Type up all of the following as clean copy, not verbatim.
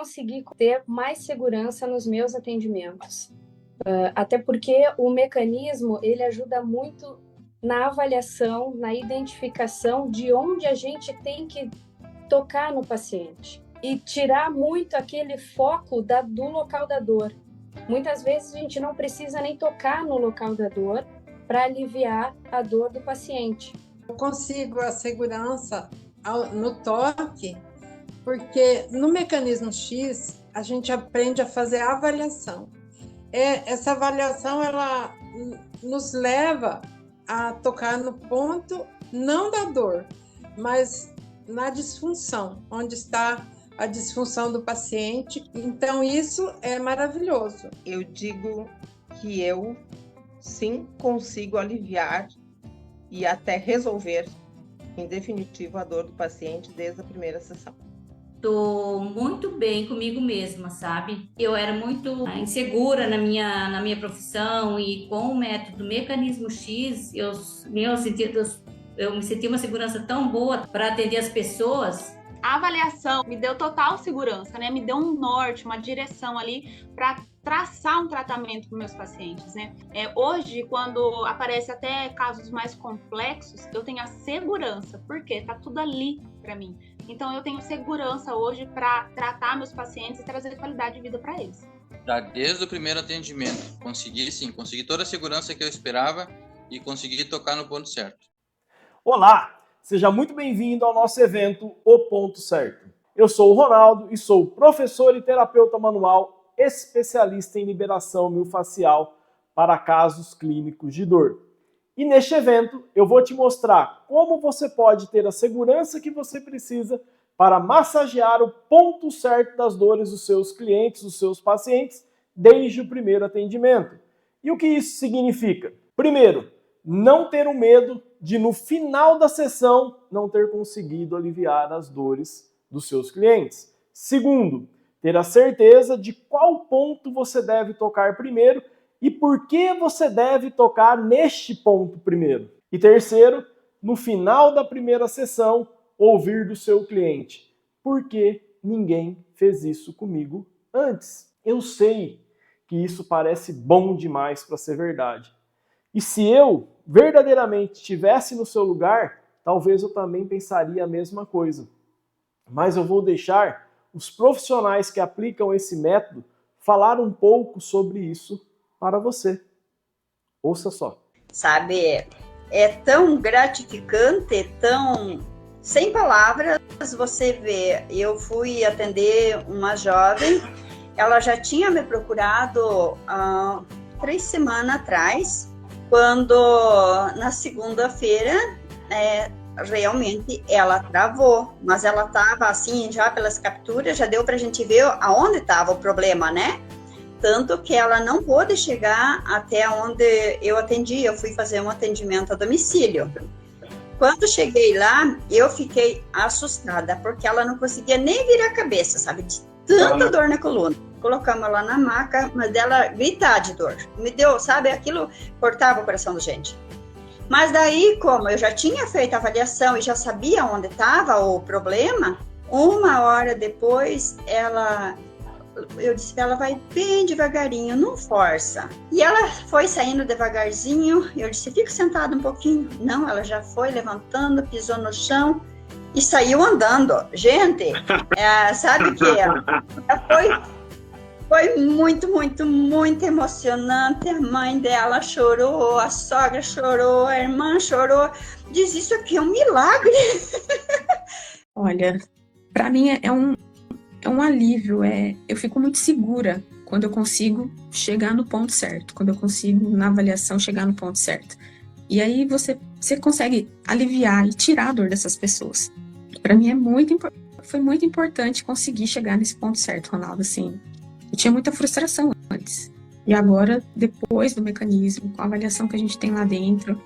conseguir ter mais segurança nos meus atendimentos. Até porque o mecanismo, ele ajuda muito na avaliação, na identificação de onde a gente tem que tocar no paciente e tirar muito aquele foco do local da dor. Muitas vezes a gente não precisa nem tocar no local da dor para aliviar a dor do paciente. Eu consigo a segurança no toque, porque no mecanismo X a gente aprende a fazer a avaliação. Essa avaliação ela nos leva a tocar no ponto não da dor, mas na disfunção, onde está a disfunção do paciente. Então isso é maravilhoso. Eu digo que eu sim consigo aliviar e até resolver em definitivo a dor do paciente desde a primeira sessão. Tô muito bem comigo mesma, sabe? Eu era muito insegura na minha profissão e com o método Mecanismo X, eu me senti uma segurança tão boa para atender as pessoas. A avaliação me deu total segurança, né? Me deu um norte, uma direção ali para traçar um tratamento para meus pacientes, né? Hoje, quando aparece até casos mais complexos, eu tenho a segurança, porque tá tudo ali para mim. Então, eu tenho segurança hoje para tratar meus pacientes e trazer qualidade de vida para eles. Já desde o primeiro atendimento, consegui toda a segurança que eu esperava e consegui tocar no ponto certo. Olá, seja muito bem-vindo ao nosso evento O Ponto Certo. Eu sou o Ronaldo e sou professor e terapeuta manual, especialista em liberação miofascial para casos clínicos de dor. E neste evento eu vou te mostrar como você pode ter a segurança que você precisa para massagear o ponto certo das dores dos seus clientes, dos seus pacientes, desde o primeiro atendimento. E o que isso significa? Primeiro, não ter o medo de no final da sessão não ter conseguido aliviar as dores dos seus clientes. Segundo, ter a certeza de qual ponto você deve tocar primeiro e por que você deve tocar neste ponto primeiro. E terceiro, no final da primeira sessão, ouvir do seu cliente: por que ninguém fez isso comigo antes? Eu sei que isso parece bom demais para ser verdade. E se eu verdadeiramente estivesse no seu lugar, talvez eu também pensaria a mesma coisa. Mas eu vou deixar os profissionais que aplicam esse método falar um pouco sobre isso para você. Ouça só. Sabe, é tão gratificante, tão sem palavras você vê. Eu fui atender uma jovem, ela já tinha me procurado 3 semanas atrás, quando na segunda-feira realmente ela travou, mas ela estava assim, já pelas capturas, já deu para a gente ver aonde estava o problema, né? Tanto que ela não pôde chegar até onde eu atendi, eu fui fazer um atendimento a domicílio. Quando cheguei lá, eu fiquei assustada, porque ela não conseguia nem virar a cabeça, sabe? De tanta dor na coluna. Colocamos ela na maca, mas dela gritar de dor. Me deu, sabe, aquilo cortava o coração da gente. Mas daí, como eu já tinha feito a avaliação e já sabia onde estava o problema, 1 hora depois, eu disse, ela vai bem devagarinho, não força. E ela foi saindo devagarzinho, eu disse, fica sentada um pouquinho. Não, ela já foi levantando, pisou no chão e saiu andando. Gente, sabe que foi muito, muito, muito emocionante. A mãe dela chorou, a sogra chorou, a irmã chorou. Diz, isso aqui é um milagre. Olha, para mim é um alívio, eu fico muito segura quando eu consigo chegar no ponto certo, quando eu consigo, na avaliação, chegar no ponto certo. E aí você consegue aliviar e tirar a dor dessas pessoas. Para mim foi muito importante conseguir chegar nesse ponto certo, Ronaldo, assim. Eu tinha muita frustração antes. E agora, depois do mecanismo, com a avaliação que a gente tem lá dentro,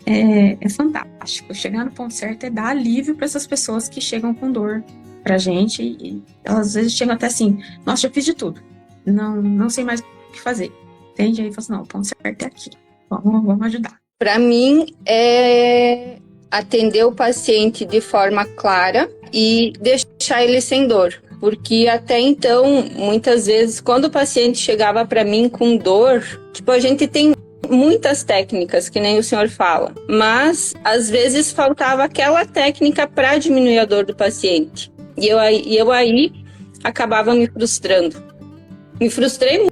é fantástico. Chegar no ponto certo é dar alívio para essas pessoas que chegam com dor pra gente, e elas às vezes chegam até assim, nossa, já fiz de tudo, não sei mais o que fazer, entende? Aí fala assim, não, o ponto certo é aqui, vamos ajudar. Para mim, é atender o paciente de forma clara e deixar ele sem dor. Porque até então, muitas vezes, quando o paciente chegava para mim com dor, tipo, a gente tem muitas técnicas, que nem o senhor fala, mas às vezes faltava aquela técnica para diminuir a dor do paciente. E eu aí acabava me frustrando. Me frustrei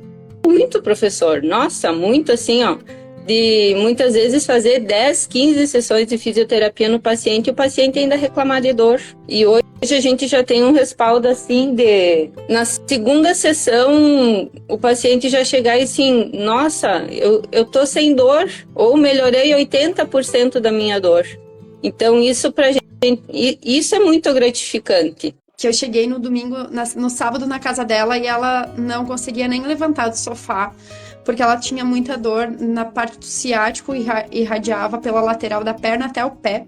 muito, professor. Nossa, muito assim, ó. De muitas vezes fazer 10, 15 sessões de fisioterapia no paciente e o paciente ainda reclamar de dor. E hoje a gente já tem um respaldo assim de... Na segunda sessão, o paciente já chegar e assim, nossa, eu tô sem dor, ou melhorei 80% da minha dor. Então isso pra gente, isso é muito gratificante. Que eu cheguei no domingo, no sábado na casa dela e ela não conseguia nem levantar do sofá, porque ela tinha muita dor na parte do ciático e irradiava pela lateral da perna até o pé.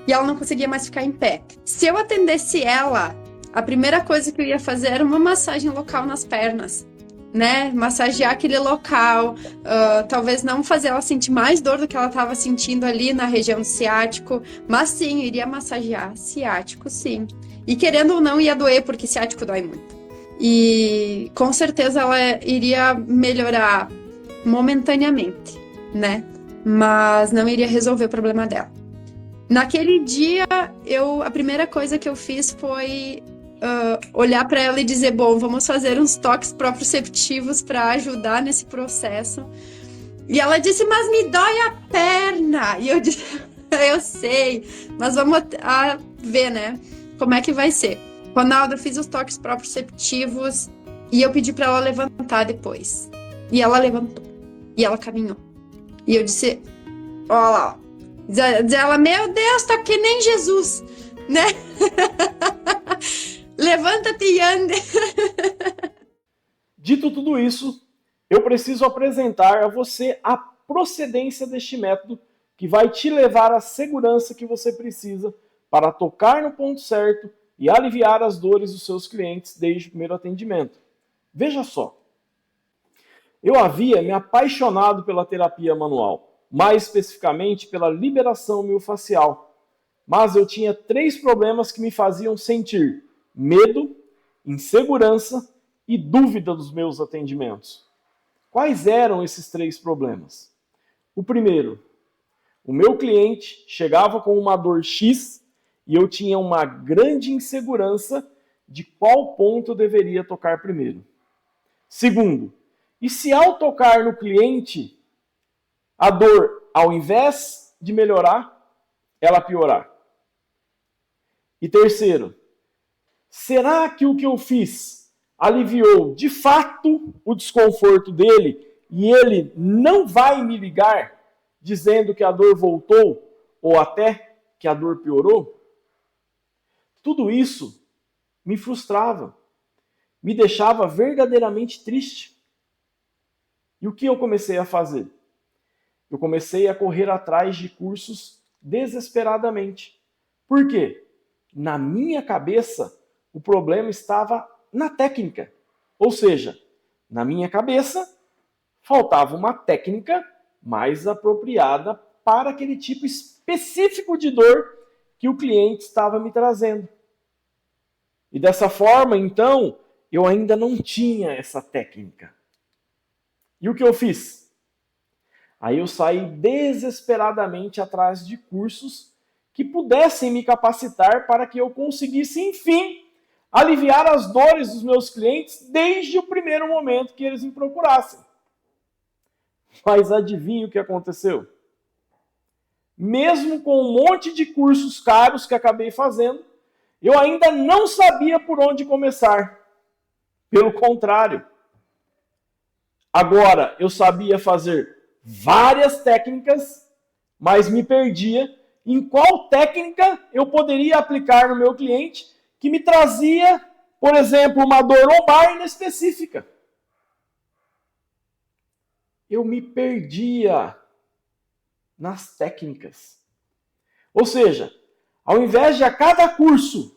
E ela não conseguia mais ficar em pé. Se eu atendesse ela, a primeira coisa que eu ia fazer era uma massagem local nas pernas, né? Massagear aquele local, talvez não fazer ela sentir mais dor do que ela estava sentindo ali na região do ciático, mas sim, eu iria massagear ciático, sim. E querendo ou não, ia doer, porque ciático dói muito. E com certeza ela iria melhorar momentaneamente, né? Mas não iria resolver o problema dela. Naquele dia, a primeira coisa que eu fiz foi olhar para ela e dizer, bom, vamos fazer uns toques proprioceptivos para ajudar nesse processo. E ela disse, mas me dói a perna. E eu disse, eu sei, mas vamos ver, né? Como é que vai ser? Ronaldo, eu fiz os toques proprioceptivos e eu pedi para ela levantar depois. E ela levantou. E ela caminhou. E eu disse, ó lá, ó. Diz ela, meu Deus, tá que nem Jesus, né? Levanta-te e ande. Dito tudo isso, eu preciso apresentar a você a procedência deste método que vai te levar à segurança que você precisa para tocar no ponto certo e aliviar as dores dos seus clientes desde o primeiro atendimento. Veja só, eu havia me apaixonado pela terapia manual, mais especificamente pela liberação miofascial, mas eu tinha 3 problemas que me faziam sentir medo, insegurança e dúvida dos meus atendimentos. Quais eram esses 3 problemas? O primeiro, o meu cliente chegava com uma dor X e eu tinha uma grande insegurança de qual ponto eu deveria tocar primeiro. Segundo, e se ao tocar no cliente, a dor, ao invés de melhorar, ela piorar? E terceiro, será que o que eu fiz aliviou de fato o desconforto dele e ele não vai me ligar dizendo que a dor voltou ou até que a dor piorou? Tudo isso me frustrava, me deixava verdadeiramente triste. E o que eu comecei a fazer? Eu comecei a correr atrás de cursos desesperadamente. Por quê? Na minha cabeça, o problema estava na técnica. Ou seja, na minha cabeça, faltava uma técnica mais apropriada para aquele tipo específico de dor que o cliente estava me trazendo. E dessa forma, então, eu ainda não tinha essa técnica. E o que eu fiz? Aí eu saí desesperadamente atrás de cursos que pudessem me capacitar para que eu conseguisse, enfim, aliviar as dores dos meus clientes desde o primeiro momento que eles me procurassem. Mas adivinha o que aconteceu? Mesmo com um monte de cursos caros que acabei fazendo, eu ainda não sabia por onde começar. Pelo contrário. Agora, eu sabia fazer várias técnicas, mas me perdia em qual técnica eu poderia aplicar no meu cliente que me trazia, por exemplo, uma dor lombar inespecífica. Eu me perdia nas técnicas. Ou seja, ao invés de a cada curso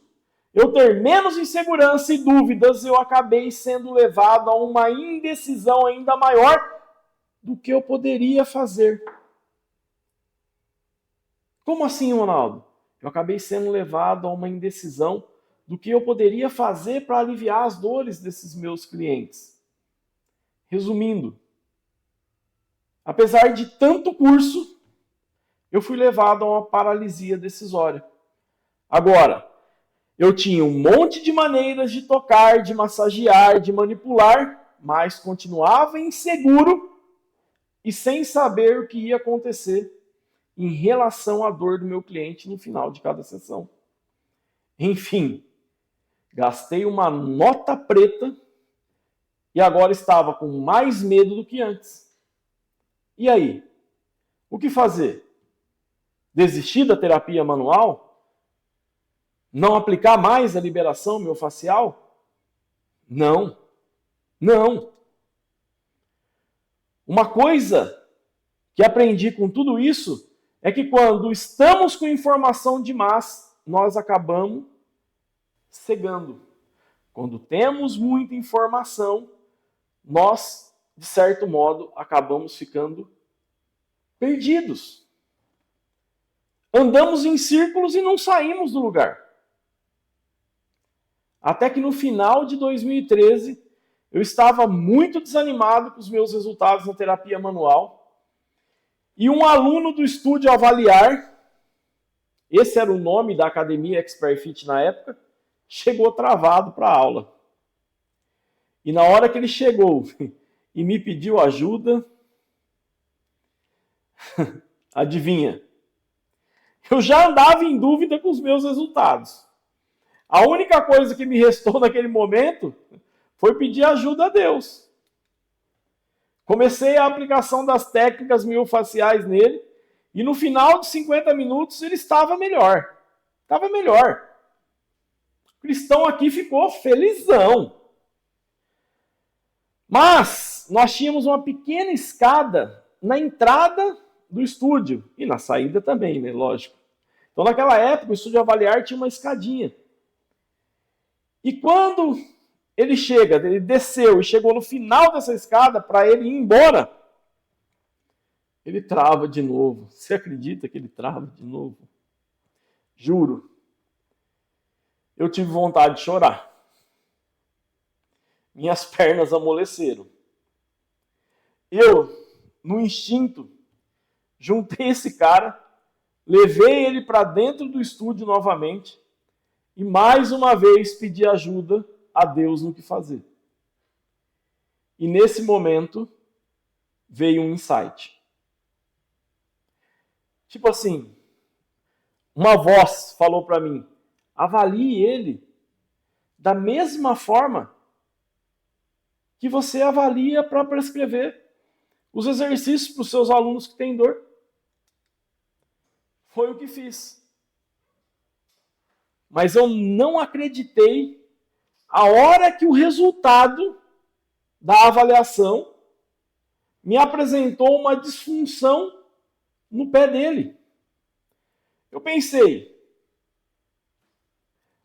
eu ter menos insegurança e dúvidas, eu acabei sendo levado a uma indecisão ainda maior do que eu poderia fazer. Como assim, Ronaldo? Eu acabei sendo levado a uma indecisão do que eu poderia fazer para aliviar as dores desses meus clientes. Resumindo, apesar de tanto curso, eu fui levado a uma paralisia decisória. Agora, eu tinha um monte de maneiras de tocar, de massagear, de manipular, mas continuava inseguro e sem saber o que ia acontecer em relação à dor do meu cliente no final de cada sessão. Enfim, gastei uma nota preta e agora estava com mais medo do que antes. E aí? O que fazer? Desistir da terapia manual? Não aplicar mais a liberação miofascial? Não. Não. Uma coisa que aprendi com tudo isso é que quando estamos com informação demais, nós acabamos cegando. Quando temos muita informação, nós, de certo modo, acabamos ficando perdidos. Andamos em círculos e não saímos do lugar. Até que no final de 2013, eu estava muito desanimado com os meus resultados na terapia manual. E um aluno do Estúdio Avaliar, esse era o nome da academia Expert Fit na época, chegou travado para a aula. E na hora que ele chegou e me pediu ajuda, adivinha? Eu já andava em dúvida com os meus resultados. A única coisa que me restou naquele momento foi pedir ajuda a Deus. Comecei a aplicação das técnicas miofaciais nele e no final de 50 minutos ele estava melhor. Estava melhor. O cristão aqui ficou felizão. Mas nós tínhamos uma pequena escada na entrada do estúdio e na saída também, né? Lógico. Então naquela época o Estúdio Avaliar tinha uma escadinha. E quando ele desceu e chegou no final dessa escada para ele ir embora, ele trava de novo. Você acredita que ele trava de novo? Juro. Eu tive vontade de chorar. Minhas pernas amoleceram. Eu, no instinto, juntei esse cara, levei ele para dentro do estúdio novamente e mais uma vez pedi ajuda a Deus no que fazer. E nesse momento veio um insight. Tipo assim, uma voz falou para mim: avalie ele da mesma forma que você avalia para prescrever os exercícios para os seus alunos que têm dor. Foi o que fiz. Mas eu não acreditei a hora que o resultado da avaliação me apresentou uma disfunção no pé dele. Eu pensei,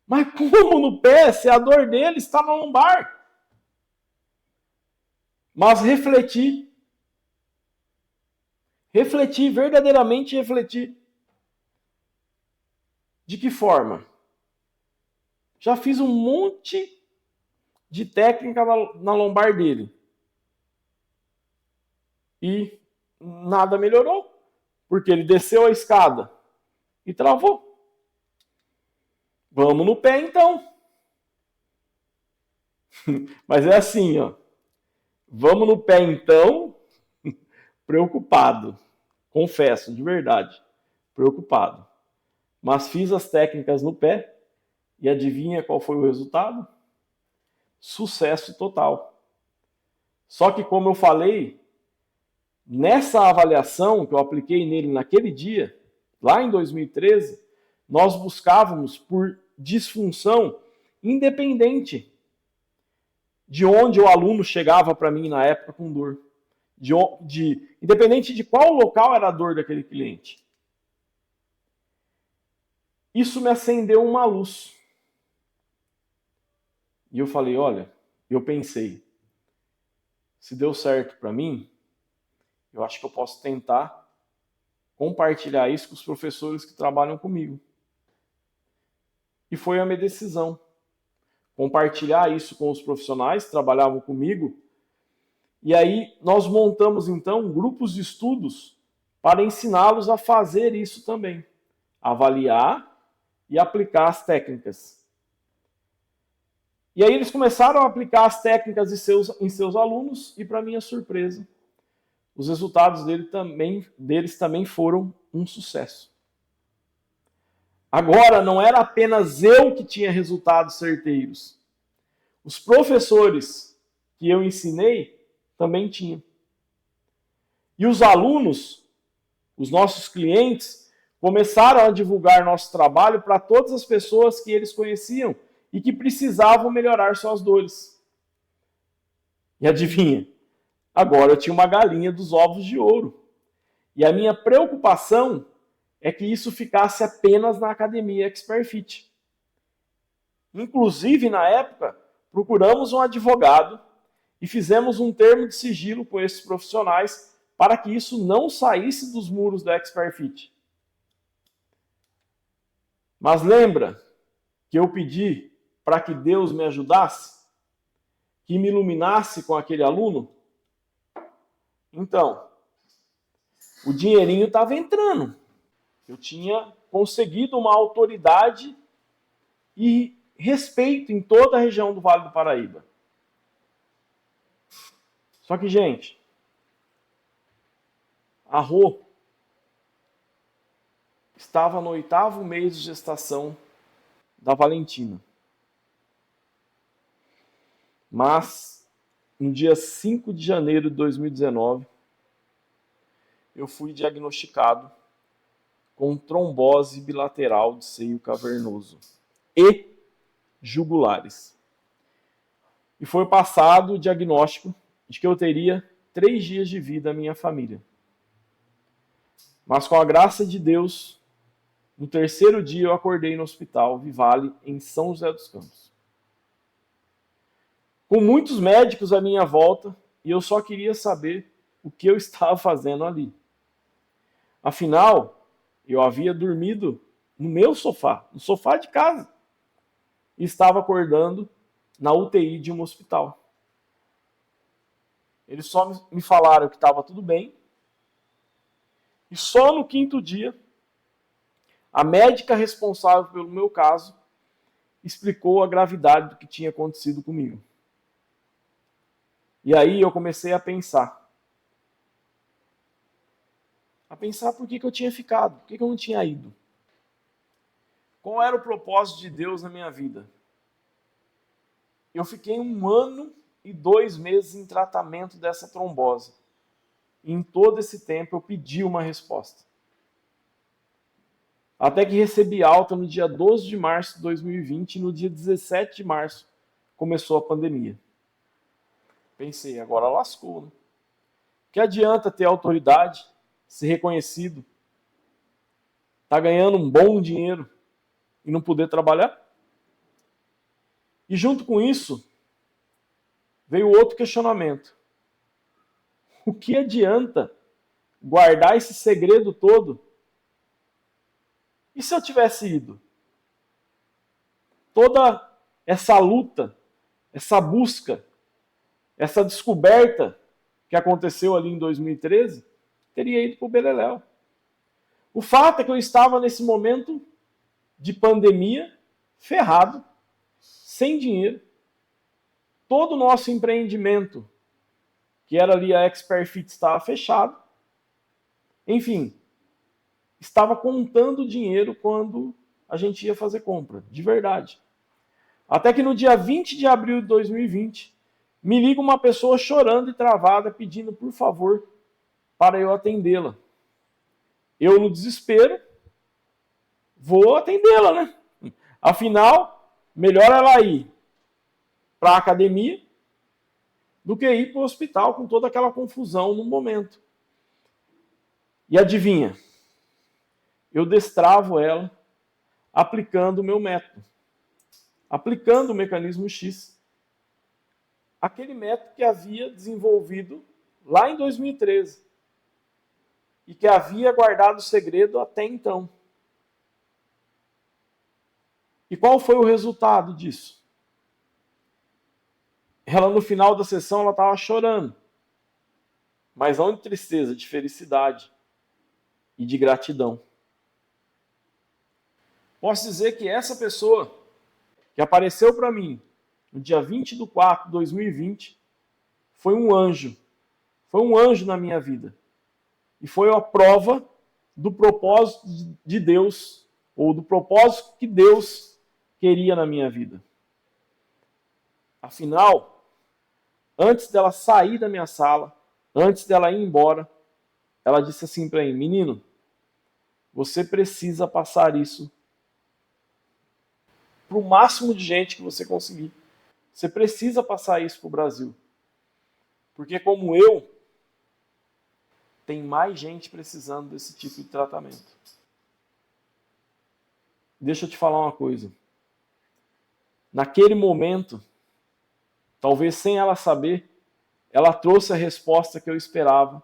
mas como no pé se a dor dele está na lombar? Mas refleti, verdadeiramente refleti. De que forma? Já fiz um monte de técnica na lombar dele. E nada melhorou, porque ele desceu a escada e travou. Vamos no pé então. Mas é assim, ó. Vamos no pé então, preocupado. Confesso, de verdade, preocupado. Mas fiz as técnicas no pé e adivinha qual foi o resultado? Sucesso total. Só que, como eu falei, nessa avaliação que eu apliquei nele naquele dia, lá em 2013, nós buscávamos por disfunção independente de onde o aluno chegava para mim na época com dor. Independente de qual local era a dor daquele cliente. Isso me acendeu uma luz. E eu falei, olha, eu pensei, se deu certo para mim, eu acho que eu posso tentar compartilhar isso com os professores que trabalham comigo. E foi a minha decisão. compartilhar isso com os profissionais que trabalhavam comigo. E aí nós montamos, então, grupos de estudos para ensiná-los a fazer isso também. Avaliar e aplicar as técnicas. E aí eles começaram a aplicar as técnicas em seus alunos e, para minha surpresa, os resultados deles também foram um sucesso. Agora, não era apenas eu que tinha resultados certeiros. Os professores que eu ensinei também tinham. E os alunos, os nossos clientes, começaram a divulgar nosso trabalho para todas as pessoas que eles conheciam e que precisavam melhorar suas dores. E adivinha? Agora eu tinha uma galinha dos ovos de ouro. E a minha preocupação é que isso ficasse apenas na Academia ExpertFit. Inclusive, na época, procuramos um advogado e fizemos um termo de sigilo com esses profissionais para que isso não saísse dos muros da ExpertFit. Mas lembra que eu pedi para que Deus me ajudasse? Que me iluminasse com aquele aluno? Então, o dinheirinho estava entrando. Eu tinha conseguido uma autoridade e respeito em toda a região do Vale do Paraíba. Só que, gente, a Rô estava no 8º mês de gestação da Valentina. Mas, no dia 5 de janeiro de 2019, eu fui diagnosticado com trombose bilateral de seio cavernoso e jugulares. E foi passado o diagnóstico de que eu teria 3 dias de vida à minha família. Mas com a graça de Deus, no 3º dia eu acordei no Hospital Vivale, em São José dos Campos. Com muitos médicos à minha volta, e eu só queria saber o que eu estava fazendo ali. Afinal, eu havia dormido no meu sofá, no sofá de casa, e estava acordando na UTI de um hospital. Eles só me falaram que estava tudo bem, e só no 5º dia, a médica responsável pelo meu caso explicou a gravidade do que tinha acontecido comigo. E aí eu comecei a pensar por que eu tinha ficado, por que eu não tinha ido. Qual era o propósito de Deus na minha vida? Eu fiquei 1 ano e 2 meses em tratamento dessa trombose. E em todo esse tempo eu pedi uma resposta. Até que recebi alta no dia 12 de março de 2020 e no dia 17 de março começou a pandemia. Pensei, agora lascou, né? Que adianta ter autoridade, ser reconhecido, tá ganhando um bom dinheiro e não poder trabalhar? E junto com isso, veio outro questionamento. O que adianta guardar esse segredo todo? E se eu tivesse ido? Toda essa luta, essa busca, essa descoberta que aconteceu ali em 2013, teria ido para o beleléu. O fato é que eu estava nesse momento de pandemia, ferrado, sem dinheiro. Todo o nosso empreendimento, que era ali a ExpertFit, estava fechado. Enfim, estava contando dinheiro quando a gente ia fazer compra, de verdade. Até que no dia 20 de abril de 2020, me liga uma pessoa chorando e travada, pedindo por favor para eu atendê-la. Eu, no desespero, vou atendê-la, né? Afinal, melhor ela ir para a academia do que ir para o hospital com toda aquela confusão no momento. E adivinha? Eu destravo ela aplicando o meu método. Aplicando o mecanismo X. Aquele método que havia desenvolvido lá em 2013. E que havia guardado o segredo até então. E qual foi o resultado disso? ela no final da sessão ela estava chorando. Mas não de tristeza, de felicidade e de gratidão. Posso dizer que essa pessoa que apareceu para mim no dia 20/4/2020 foi um anjo. Foi um anjo na minha vida. E foi a prova do propósito de Deus, ou do propósito que Deus queria na minha vida. Afinal, antes dela sair da minha sala, antes dela ir embora, ela disse assim para mim: menino, você precisa passar isso para o máximo de gente que você conseguir. Você precisa passar isso para o Brasil. Porque como eu, tem mais gente precisando desse tipo de tratamento. Deixa eu te falar uma coisa. Naquele momento, talvez sem ela saber, ela trouxe a resposta que eu esperava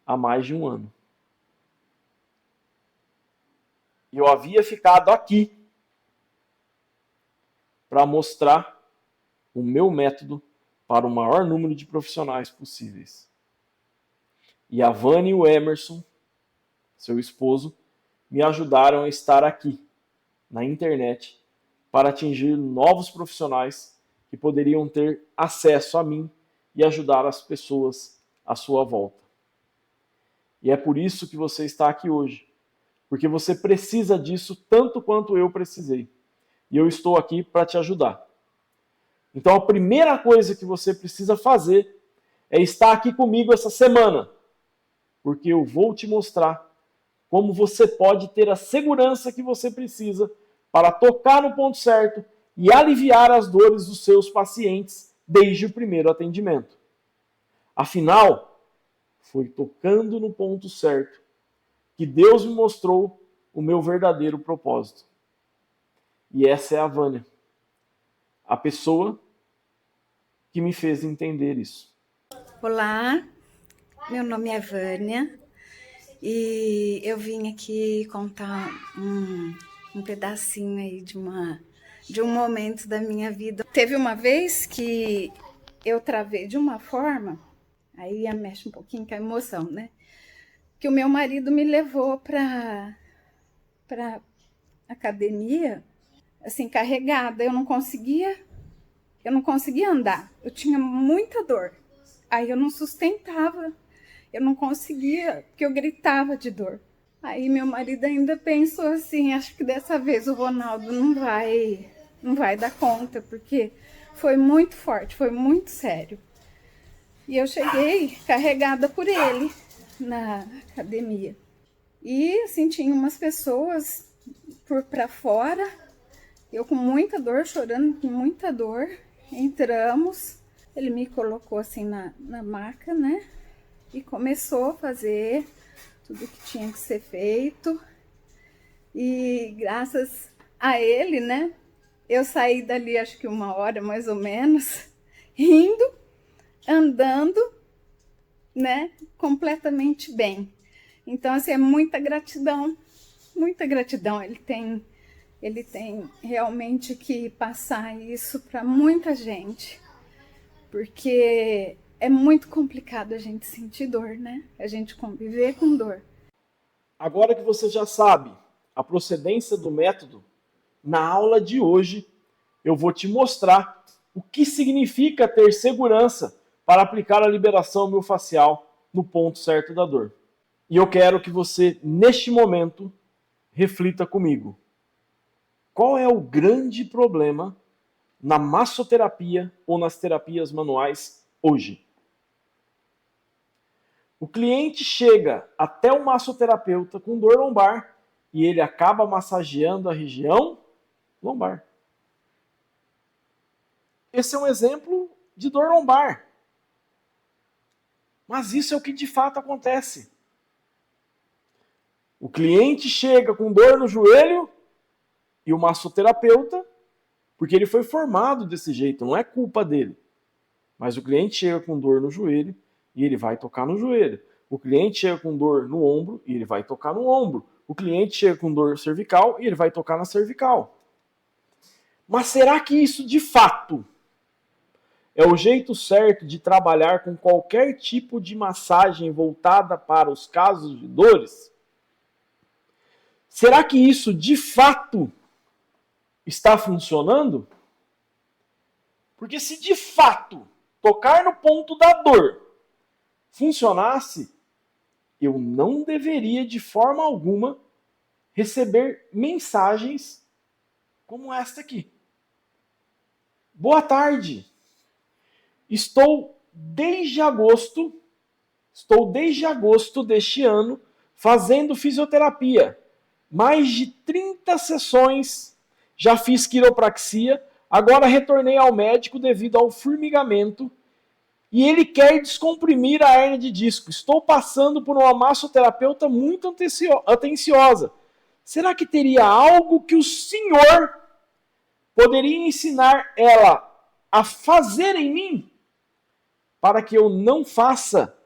há mais de um ano. E eu havia ficado aqui para mostrar o meu método para o maior número de profissionais possíveis. E a Vânia e o Emerson, seu esposo, me ajudaram a estar aqui, na internet, para atingir novos profissionais que poderiam ter acesso a mim e ajudar as pessoas à sua volta. E é por isso que você está aqui hoje, porque você precisa disso tanto quanto eu precisei. E eu estou aqui para te ajudar. Então a primeira coisa que você precisa fazer é estar aqui comigo essa semana, porque eu vou te mostrar como você pode ter a segurança que você precisa para tocar no ponto certo e aliviar as dores dos seus pacientes desde o primeiro atendimento. Afinal, foi tocando no ponto certo que Deus me mostrou o meu verdadeiro propósito. E essa é a Vânia, a pessoa que me fez entender isso. Olá, meu nome é Vânia e eu vim aqui contar um pedacinho aí de um momento da minha vida. Teve uma vez que eu travei de uma forma, aí mexe um pouquinho com a emoção, né? Que o meu marido me levou para academia, assim, carregada. Eu não conseguia andar. Eu tinha muita dor. Aí eu não sustentava. Eu não conseguia, porque eu gritava de dor. Aí meu marido ainda pensou assim, acho que dessa vez o Ronaldo não vai dar conta, porque foi muito forte, foi muito sério. E eu cheguei carregada por ele na academia. E assim, tinha umas pessoas para fora, eu com muita dor, chorando com muita dor. Entramos, ele me colocou assim na maca, né? E começou a fazer tudo que tinha que ser feito. E graças a ele, né? Eu saí dali acho que 1 hora mais ou menos, rindo, andando, né? Completamente bem. Então, assim, é muita gratidão, muita gratidão. Ele tem realmente que passar isso para muita gente, porque é muito complicado a gente sentir dor, né? A gente conviver com dor. Agora que você já sabe a procedência do método, na aula de hoje eu vou te mostrar o que significa ter segurança para aplicar a liberação miofascial no ponto certo da dor. E eu quero que você, neste momento, reflita comigo. Qual é o grande problema na massoterapia ou nas terapias manuais hoje? O cliente chega até o massoterapeuta com dor lombar e ele acaba massageando a região lombar. Esse é um exemplo de dor lombar. Mas isso é o que de fato acontece. O cliente chega com dor no joelho e o massoterapeuta, porque ele foi formado desse jeito, não é culpa dele. Mas o cliente chega com dor no joelho e ele vai tocar no joelho. O cliente chega com dor no ombro e ele vai tocar no ombro. O cliente chega com dor cervical e ele vai tocar na cervical. Mas será que isso de fato é o jeito certo de trabalhar com qualquer tipo de massagem voltada para os casos de dores? Será que isso de fato está funcionando? Porque se de fato tocar no ponto da dor funcionasse, eu não deveria de forma alguma receber mensagens como esta aqui. Boa tarde. Estou desde agosto deste ano fazendo fisioterapia. Mais de 30 sessões, já fiz quiropraxia, agora retornei ao médico devido ao formigamento e ele quer descomprimir a hérnia de disco. Estou passando por uma massoterapeuta muito atenciosa. Será que teria algo que o senhor poderia ensinar ela a fazer em mim para que eu não faça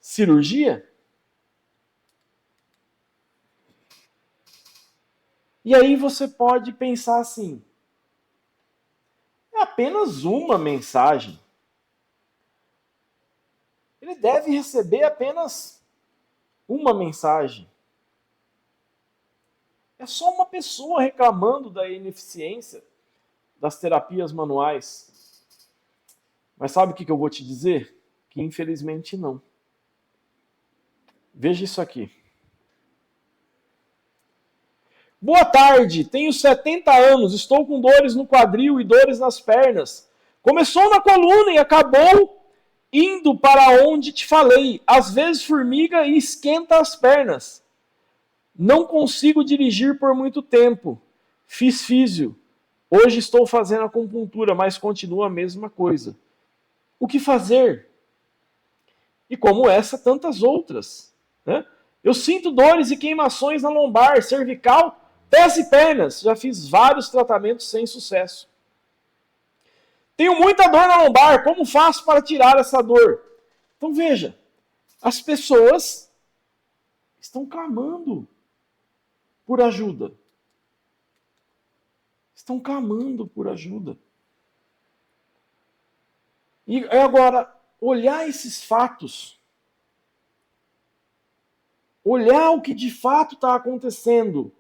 cirurgia? E aí você pode pensar assim, é apenas uma mensagem. Ele deve receber apenas uma mensagem. É só uma pessoa reclamando da ineficiência das terapias manuais. Mas sabe o que eu vou te dizer? Que infelizmente não. Veja isso aqui. Boa tarde, tenho 70 anos, estou com dores no quadril e dores nas pernas. Começou na coluna e acabou indo para onde te falei. Às vezes formiga e esquenta as pernas. Não consigo dirigir por muito tempo. Fiz físio. Hoje estou fazendo acupuntura, mas continua a mesma coisa. O que fazer? E como essa, tantas outras. Né? Eu sinto dores e queimações na lombar, cervical, pés e pernas. Já fiz vários tratamentos sem sucesso. Tenho muita dor na lombar. Como faço para tirar essa dor? Então veja, as pessoas estão clamando por ajuda. Estão clamando por ajuda. E agora, olhar esses fatos, olhar o que de fato está acontecendo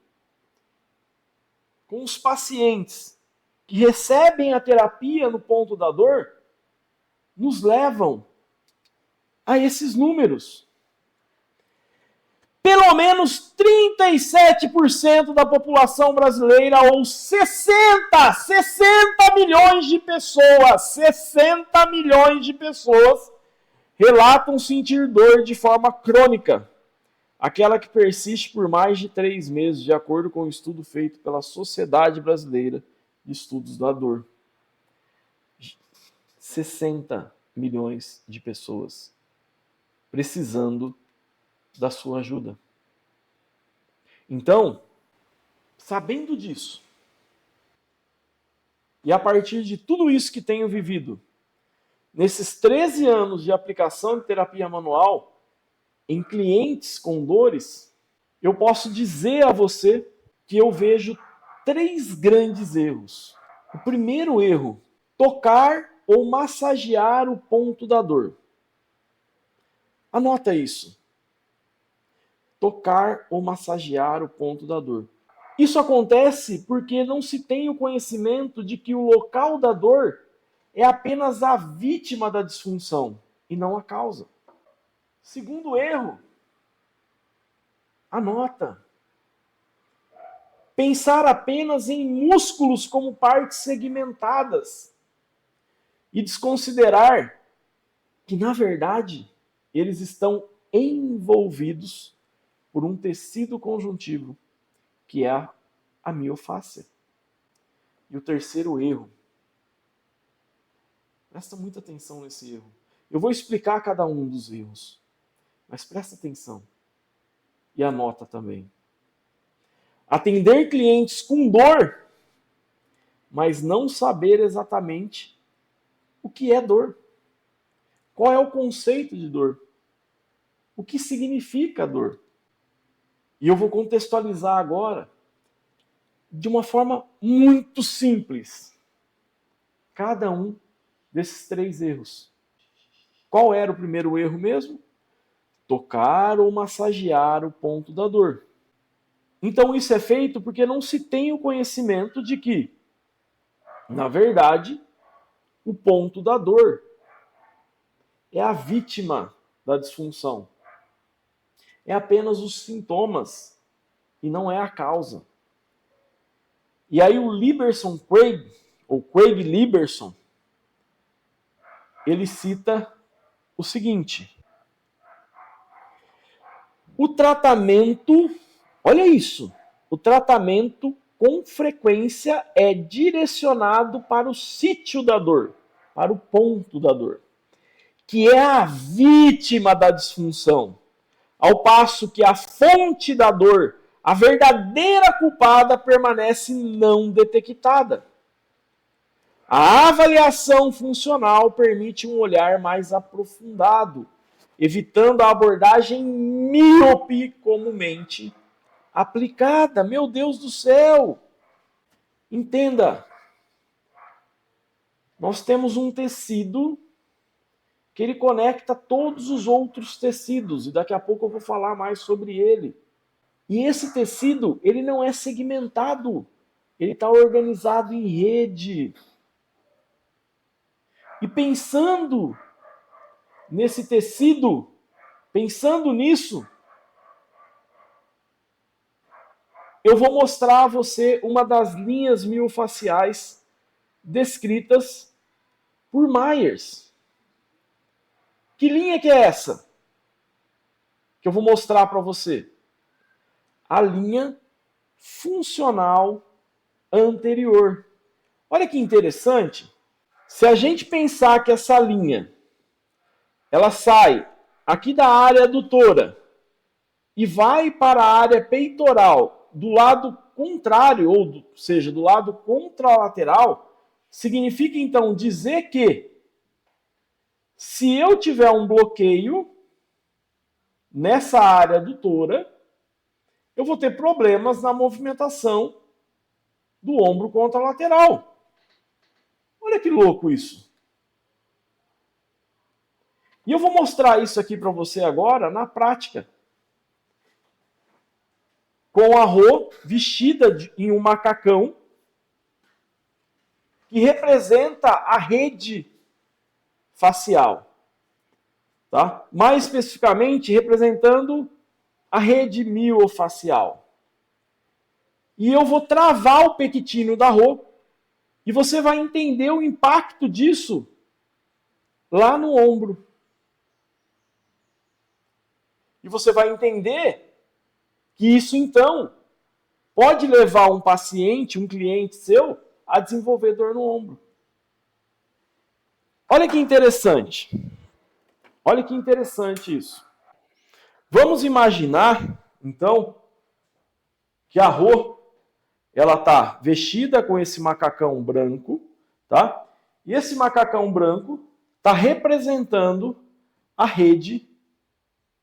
com os pacientes que recebem a terapia no ponto da dor, nos levam a esses números. Pelo menos 37% da população brasileira, ou 60 milhões de pessoas, 60 milhões de pessoas, relatam sentir dor de forma crônica. Aquela que persiste por mais de 3 meses, de acordo com um estudo feito pela Sociedade Brasileira de Estudos da Dor. 60 milhões de pessoas precisando da sua ajuda. Então, sabendo disso, e a partir de tudo isso que tenho vivido, nesses 13 anos de aplicação de terapia manual, em clientes com dores, eu posso dizer a você que eu vejo 3 grandes erros. O primeiro erro, tocar ou massagear o ponto da dor. Anota isso. Tocar ou massagear o ponto da dor. Isso acontece porque não se tem o conhecimento de que o local da dor é apenas a vítima da disfunção e não a causa. Segundo erro, anota. Pensar apenas em músculos como partes segmentadas e desconsiderar que, na verdade, eles estão envolvidos por um tecido conjuntivo, que é a miofáscia. E o terceiro erro, presta muita atenção nesse erro. Eu vou explicar cada um dos erros, mas presta atenção e anota também. Atender clientes com dor, mas não saber exatamente o que é dor. Qual é o conceito de dor? O que significa dor? E eu vou contextualizar agora de uma forma muito simples. Cada um desses 3 erros. Qual era o primeiro erro mesmo? Tocar ou massagear o ponto da dor. Então isso é feito porque não se tem o conhecimento de que, na verdade, o ponto da dor é a vítima da disfunção. É apenas os sintomas e não é a causa. E aí o Liberson Craig, ou Craig Liberson, ele cita o seguinte: o tratamento, olha isso, o tratamento com frequência é direcionado para o sítio da dor, para o ponto da dor, que é a vítima da disfunção, ao passo que a fonte da dor, a verdadeira culpada, permanece não detectada. A avaliação funcional permite um olhar mais aprofundado, evitando a abordagem míope comumente aplicada. Meu Deus do céu! Entenda, nós temos um tecido que ele conecta todos os outros tecidos, e daqui a pouco eu vou falar mais sobre ele. E esse tecido, ele não é segmentado, ele está organizado em rede. E pensando nesse tecido, pensando nisso, eu vou mostrar a você uma das linhas miofaciais descritas por Myers. Que linha que é essa? Que eu vou mostrar para você. A linha funcional anterior. Olha que interessante. Se a gente pensar que essa linha, ela sai aqui da área adutora e vai para a área peitoral do lado contrário, ou seja, do lado contralateral, significa então dizer que se eu tiver um bloqueio nessa área adutora, eu vou ter problemas na movimentação do ombro contralateral. Olha que louco isso. E eu vou mostrar isso aqui para você agora na prática. Com a Rô vestida em um macacão que representa a rede facial. Tá? Mais especificamente, representando a rede miofacial. E eu vou travar o pectínio da Rô e você vai entender o impacto disso lá no ombro. E você vai entender que isso, então, pode levar um paciente, um cliente seu, a desenvolver dor no ombro. Olha que interessante. Olha que interessante isso. Vamos imaginar, então, que a Rô, ela está vestida com esse macacão branco, tá? E esse macacão branco está representando a rede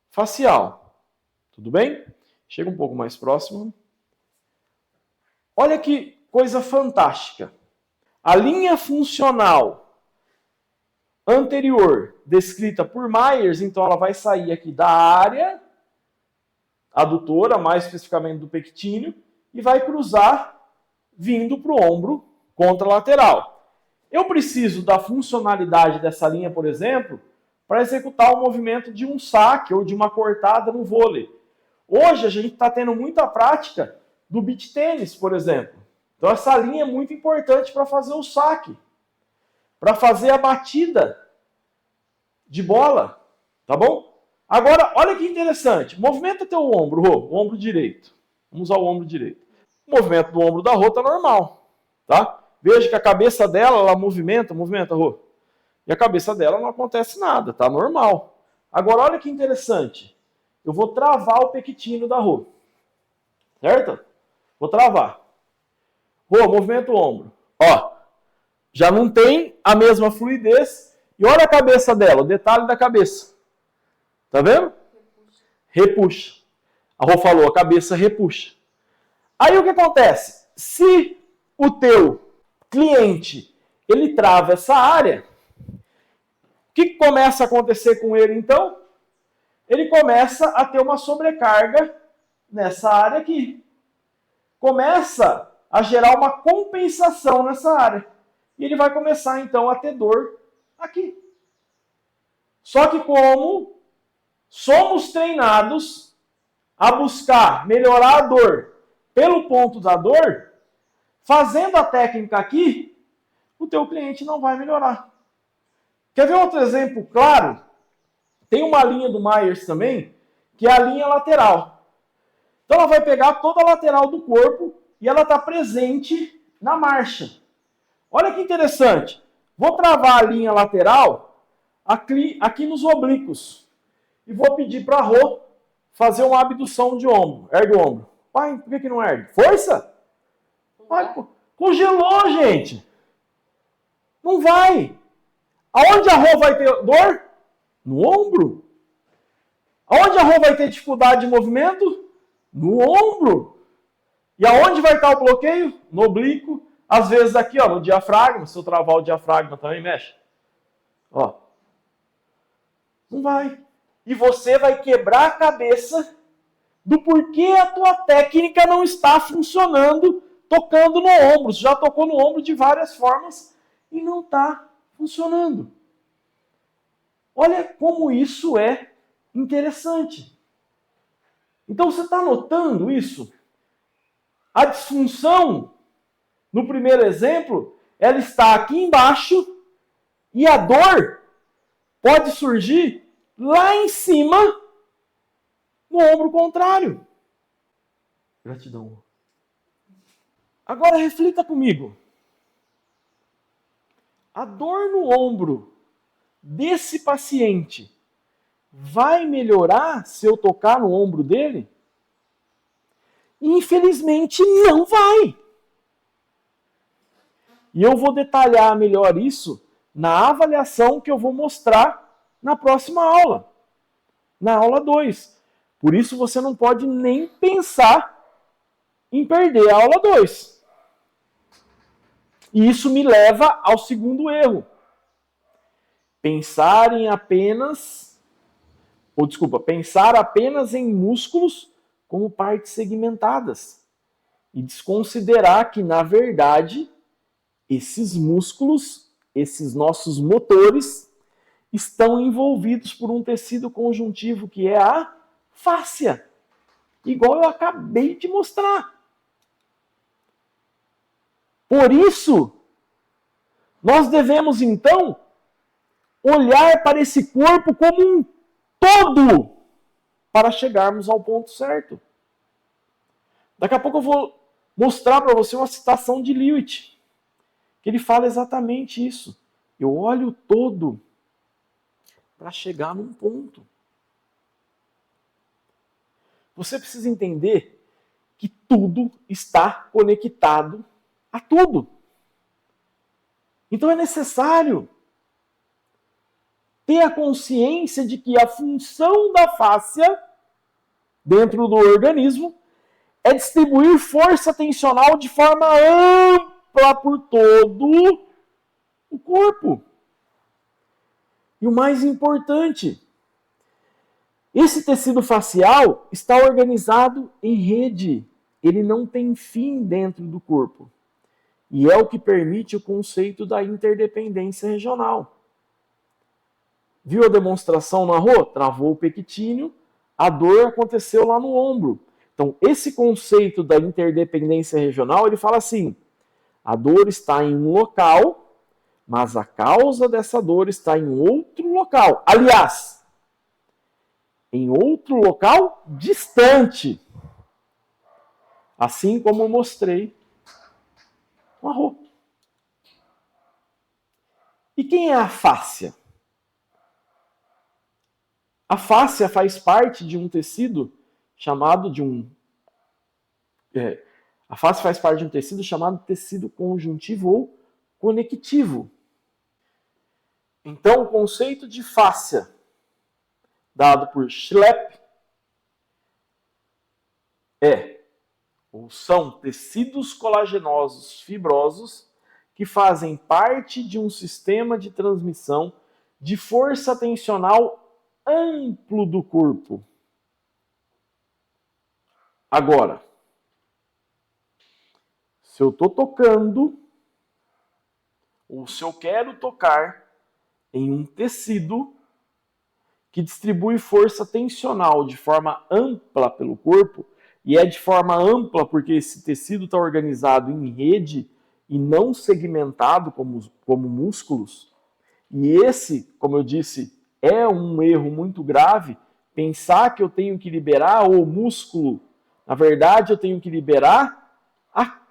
facial. Tudo bem? Chega um pouco mais próximo. Olha que coisa fantástica. A linha funcional anterior, descrita por Myers, então ela vai sair aqui da área adutora, mais especificamente do pectínio, e vai cruzar vindo para o ombro contralateral. Eu preciso da funcionalidade dessa linha, por exemplo, para executar o movimento de um saque ou de uma cortada no vôlei. Hoje a gente está tendo muita prática do beach tênis, por exemplo. Então essa linha é muito importante para fazer o saque, para fazer a batida de bola, tá bom? Agora, olha que interessante. Movimenta teu ombro, Rô, o ombro direito. Vamos usar o ombro direito. O movimento do ombro da Rô está normal, tá? Veja que a cabeça dela, ela movimenta, Rô. E a cabeça dela não acontece nada, tá normal. Agora, olha que interessante. Eu vou travar o pectínio da Rô. Certo? Vou travar. Rô, movimenta o ombro. Ó, já não tem a mesma fluidez. E olha a cabeça dela, o detalhe da cabeça. Tá vendo? Repuxa. A Rô falou, a cabeça repuxa. Aí o que acontece? Se o teu cliente, ele trava essa área, que começa a acontecer com ele, então? Ele começa a ter uma sobrecarga nessa área aqui. Começa a gerar uma compensação nessa área. E ele vai começar, então, a ter dor aqui. Só que como somos treinados a buscar melhorar a dor pelo ponto da dor, fazendo a técnica aqui, o teu cliente não vai melhorar. Quer ver outro exemplo claro? Tem uma linha do Myers também, que é a linha lateral. Então ela vai pegar toda a lateral do corpo e ela está presente na marcha. Olha que interessante. Vou travar a linha lateral aqui nos oblíquos. E vou pedir para a Rô fazer uma abdução de ombro. Ergue o ombro. Pai, por que não ergue? Força? Pai, congelou, gente. Não vai. Aonde a Rô vai ter dor? No ombro. Aonde a Rô vai ter dificuldade de movimento? No ombro. E aonde vai estar o bloqueio? No oblíquo. Às vezes aqui, ó, no diafragma. Se eu travar o diafragma também mexe. Ó. Não vai. E você vai quebrar a cabeça do porquê a tua técnica não está funcionando tocando no ombro. Você já tocou no ombro de várias formas e não está funcionando. Olha como isso é interessante. Então você está notando isso? A disfunção, no primeiro exemplo, ela está aqui embaixo e a dor pode surgir lá em cima no ombro contrário. Gratidão. Agora reflita comigo. A dor no ombro desse paciente vai melhorar se eu tocar no ombro dele? Infelizmente não vai. E eu vou detalhar melhor isso na avaliação que eu vou mostrar na próxima aula, na aula 2. Por isso você não pode nem pensar em perder a aula 2. E isso me leva ao segundo erro. Pensar apenas em músculos como partes segmentadas. E desconsiderar que, na verdade, esses músculos, esses nossos motores, estão envolvidos por um tecido conjuntivo que é a fáscia. Igual eu acabei de mostrar. Por isso, nós devemos, então, olhar para esse corpo como um todo para chegarmos ao ponto certo. Daqui a pouco eu vou mostrar para você uma citação de Lewitt, que ele fala exatamente isso. Eu olho o todo para chegar num ponto. Você precisa entender que tudo está conectado a tudo. Então é necessário ter a consciência de que a função da fáscia dentro do organismo é distribuir força tensional de forma ampla por todo o corpo. E o mais importante, esse tecido facial está organizado em rede. Ele não tem fim dentro do corpo. E é o que permite o conceito da interdependência regional. Viu a demonstração na Rô? Travou o pectíneo, a dor aconteceu lá no ombro. Então, esse conceito da interdependência regional, ele fala assim, a dor está em um local, mas a causa dessa dor está em outro local. Aliás, em outro local distante. Assim como eu mostrei com a Rô. E quem é a fáscia? A fáscia faz parte de um tecido chamado a fáscia faz parte de um tecido chamado tecido conjuntivo ou conectivo. Então, o conceito de fáscia, dado por Schlepp, são tecidos colagenosos fibrosos que fazem parte de um sistema de transmissão de força tensional amplo do corpo. Agora, se eu estou tocando, ou se eu quero tocar em um tecido que distribui força tensional de forma ampla pelo corpo, e é de forma ampla porque esse tecido está organizado em rede e não segmentado como músculos, e esse, como eu disse, é um erro muito grave, pensar que eu tenho que liberar o músculo. Na verdade, eu tenho que liberar a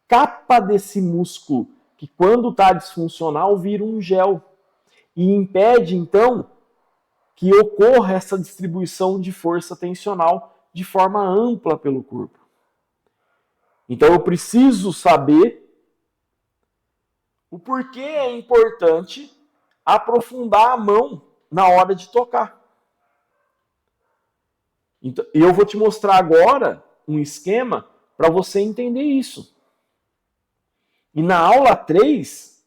capa desse músculo, que quando está disfuncional vira um gel. E impede, então, que ocorra essa distribuição de força tensional de forma ampla pelo corpo. Então eu preciso saber o porquê é importante aprofundar a mão na hora de tocar. Então, eu vou te mostrar agora um esquema para você entender isso. E na aula 3,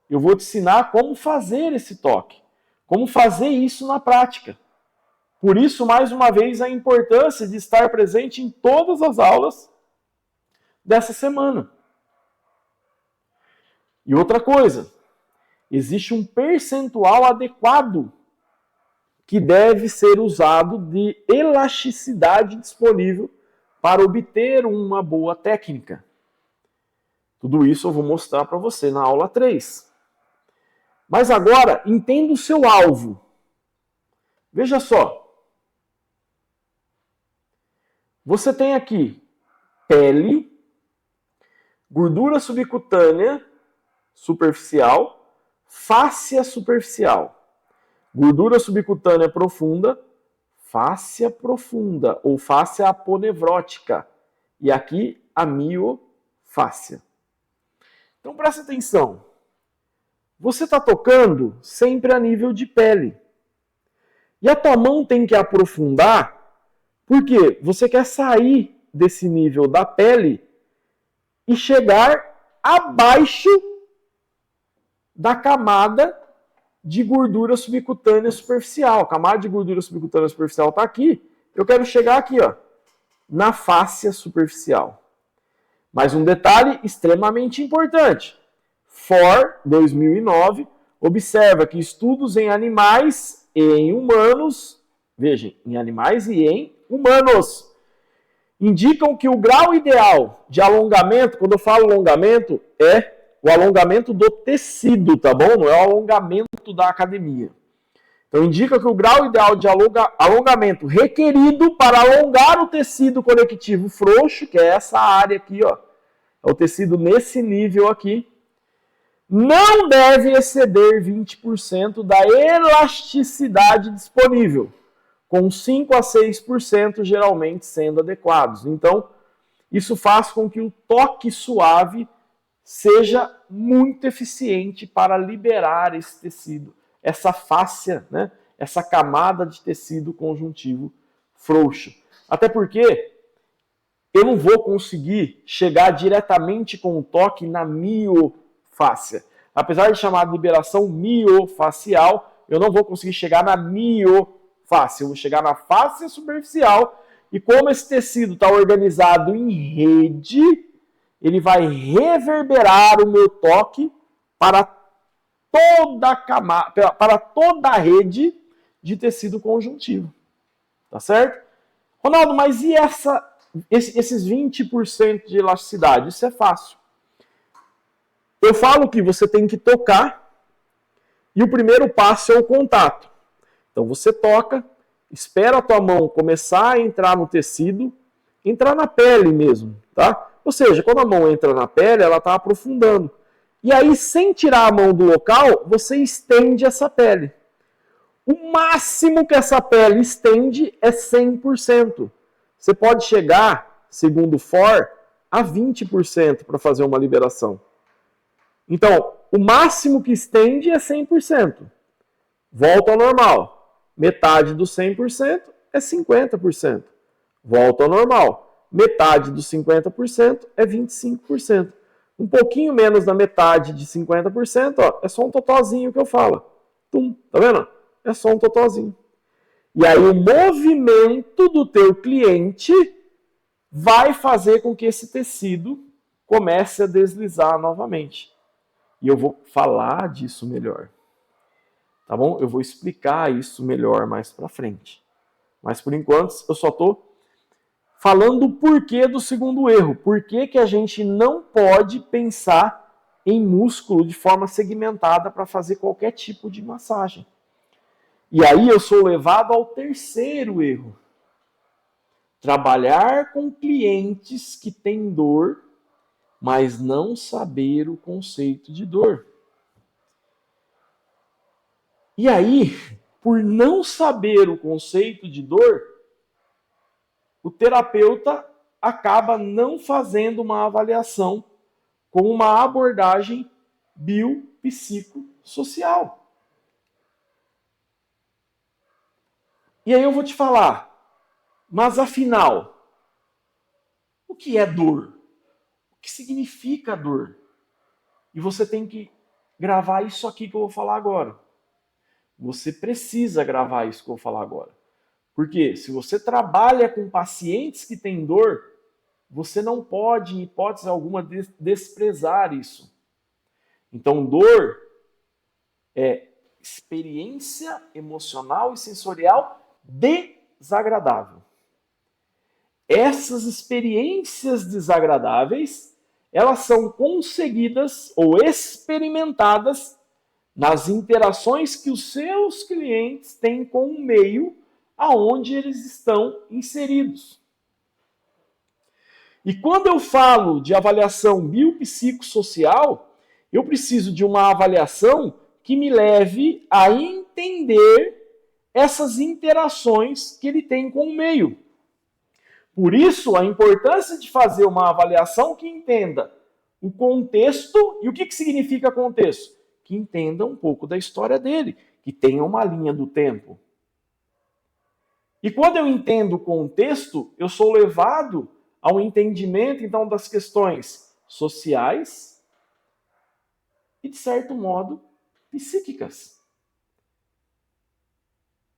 eu vou te ensinar como fazer esse toque, como fazer isso na prática. Por isso, mais uma vez, a importância de estar presente em todas as aulas dessa semana. E outra coisa, existe um percentual adequado que deve ser usado de elasticidade disponível para obter uma boa técnica. Tudo isso eu vou mostrar para você na aula 3. Mas agora, entenda o seu alvo. Veja só. Você tem aqui pele, gordura subcutânea superficial, fáscia superficial. Gordura subcutânea profunda, fáscia profunda ou fáscia aponevrótica. E aqui a miofáscia. Então presta atenção. Você está tocando sempre a nível de pele. E a tua mão tem que aprofundar, porque você quer sair desse nível da pele e chegar abaixo da camada de gordura subcutânea superficial. A camada de gordura subcutânea superficial está aqui. Eu quero chegar aqui, ó, na fáscia superficial. Mas um detalhe extremamente importante. For 2009 observa que estudos em animais e em humanos, vejam, em animais e em humanos, indicam que o grau ideal de alongamento, quando eu falo alongamento, é o alongamento do tecido, tá bom? Não é o alongamento da academia. Então indica que o grau ideal de alongamento requerido para alongar o tecido conectivo frouxo, que é essa área aqui, ó, é o tecido nesse nível aqui, não deve exceder 20% da elasticidade disponível, com 5 a 6% geralmente sendo adequados. Então, isso faz com que o toque suave seja muito eficiente para liberar esse tecido, essa fáscia, né? Essa camada de tecido conjuntivo frouxo. Até porque eu não vou conseguir chegar diretamente com o toque na miofáscia. Apesar de chamar de liberação miofacial, eu não vou conseguir chegar na miofáscia. Eu vou chegar na fáscia superficial e como esse tecido está organizado em rede, ele vai reverberar o meu toque para toda a camada, para toda a rede de tecido conjuntivo. Tá certo? Ronaldo, mas e esses 20% de elasticidade? Isso é fácil. Eu falo que você tem que tocar e o primeiro passo é o contato. Então você toca, espera a tua mão começar a entrar no tecido, entrar na pele mesmo, tá? Ou seja, quando a mão entra na pele, ela está aprofundando. E aí, sem tirar a mão do local, você estende essa pele. O máximo que essa pele estende é 100%. Você pode chegar, segundo o For, a 20% para fazer uma liberação. Então, o máximo que estende é 100%. Volta ao normal. Metade do 100% é 50%. Volta ao normal. Metade dos 50% é 25%. Um pouquinho menos da metade de 50%, ó, é só um totozinho que eu falo. Tum, tá vendo? É só um totozinho. E aí o movimento do teu cliente vai fazer com que esse tecido comece a deslizar novamente. E eu vou falar disso melhor. Tá bom? Eu vou explicar isso melhor mais pra frente. Mas por enquanto eu só tô falando o porquê do segundo erro. Por que que a gente não pode pensar em músculo de forma segmentada para fazer qualquer tipo de massagem. E aí eu sou levado ao terceiro erro. Trabalhar com clientes que têm dor, mas não saber o conceito de dor. E aí, por não saber o conceito de dor, o terapeuta acaba não fazendo uma avaliação com uma abordagem biopsicossocial. E aí eu vou te falar, mas afinal, o que é dor? O que significa dor? E você tem que gravar isso aqui que eu vou falar agora. Você precisa gravar isso que eu vou falar agora. Porque se você trabalha com pacientes que têm dor, você não pode, em hipótese alguma, desprezar isso. Então, dor é experiência emocional e sensorial desagradável. Essas experiências desagradáveis, elas são conseguidas ou experimentadas nas interações que os seus clientes têm com o meio aonde eles estão inseridos. E quando eu falo de avaliação biopsicossocial, eu preciso de uma avaliação que me leve a entender essas interações que ele tem com o meio. Por isso, a importância de fazer uma avaliação que entenda o contexto. E o que significa contexto? Que entenda um pouco da história dele, que tenha uma linha do tempo. E quando eu entendo o contexto, eu sou levado ao entendimento, então, das questões sociais e, de certo modo, psíquicas.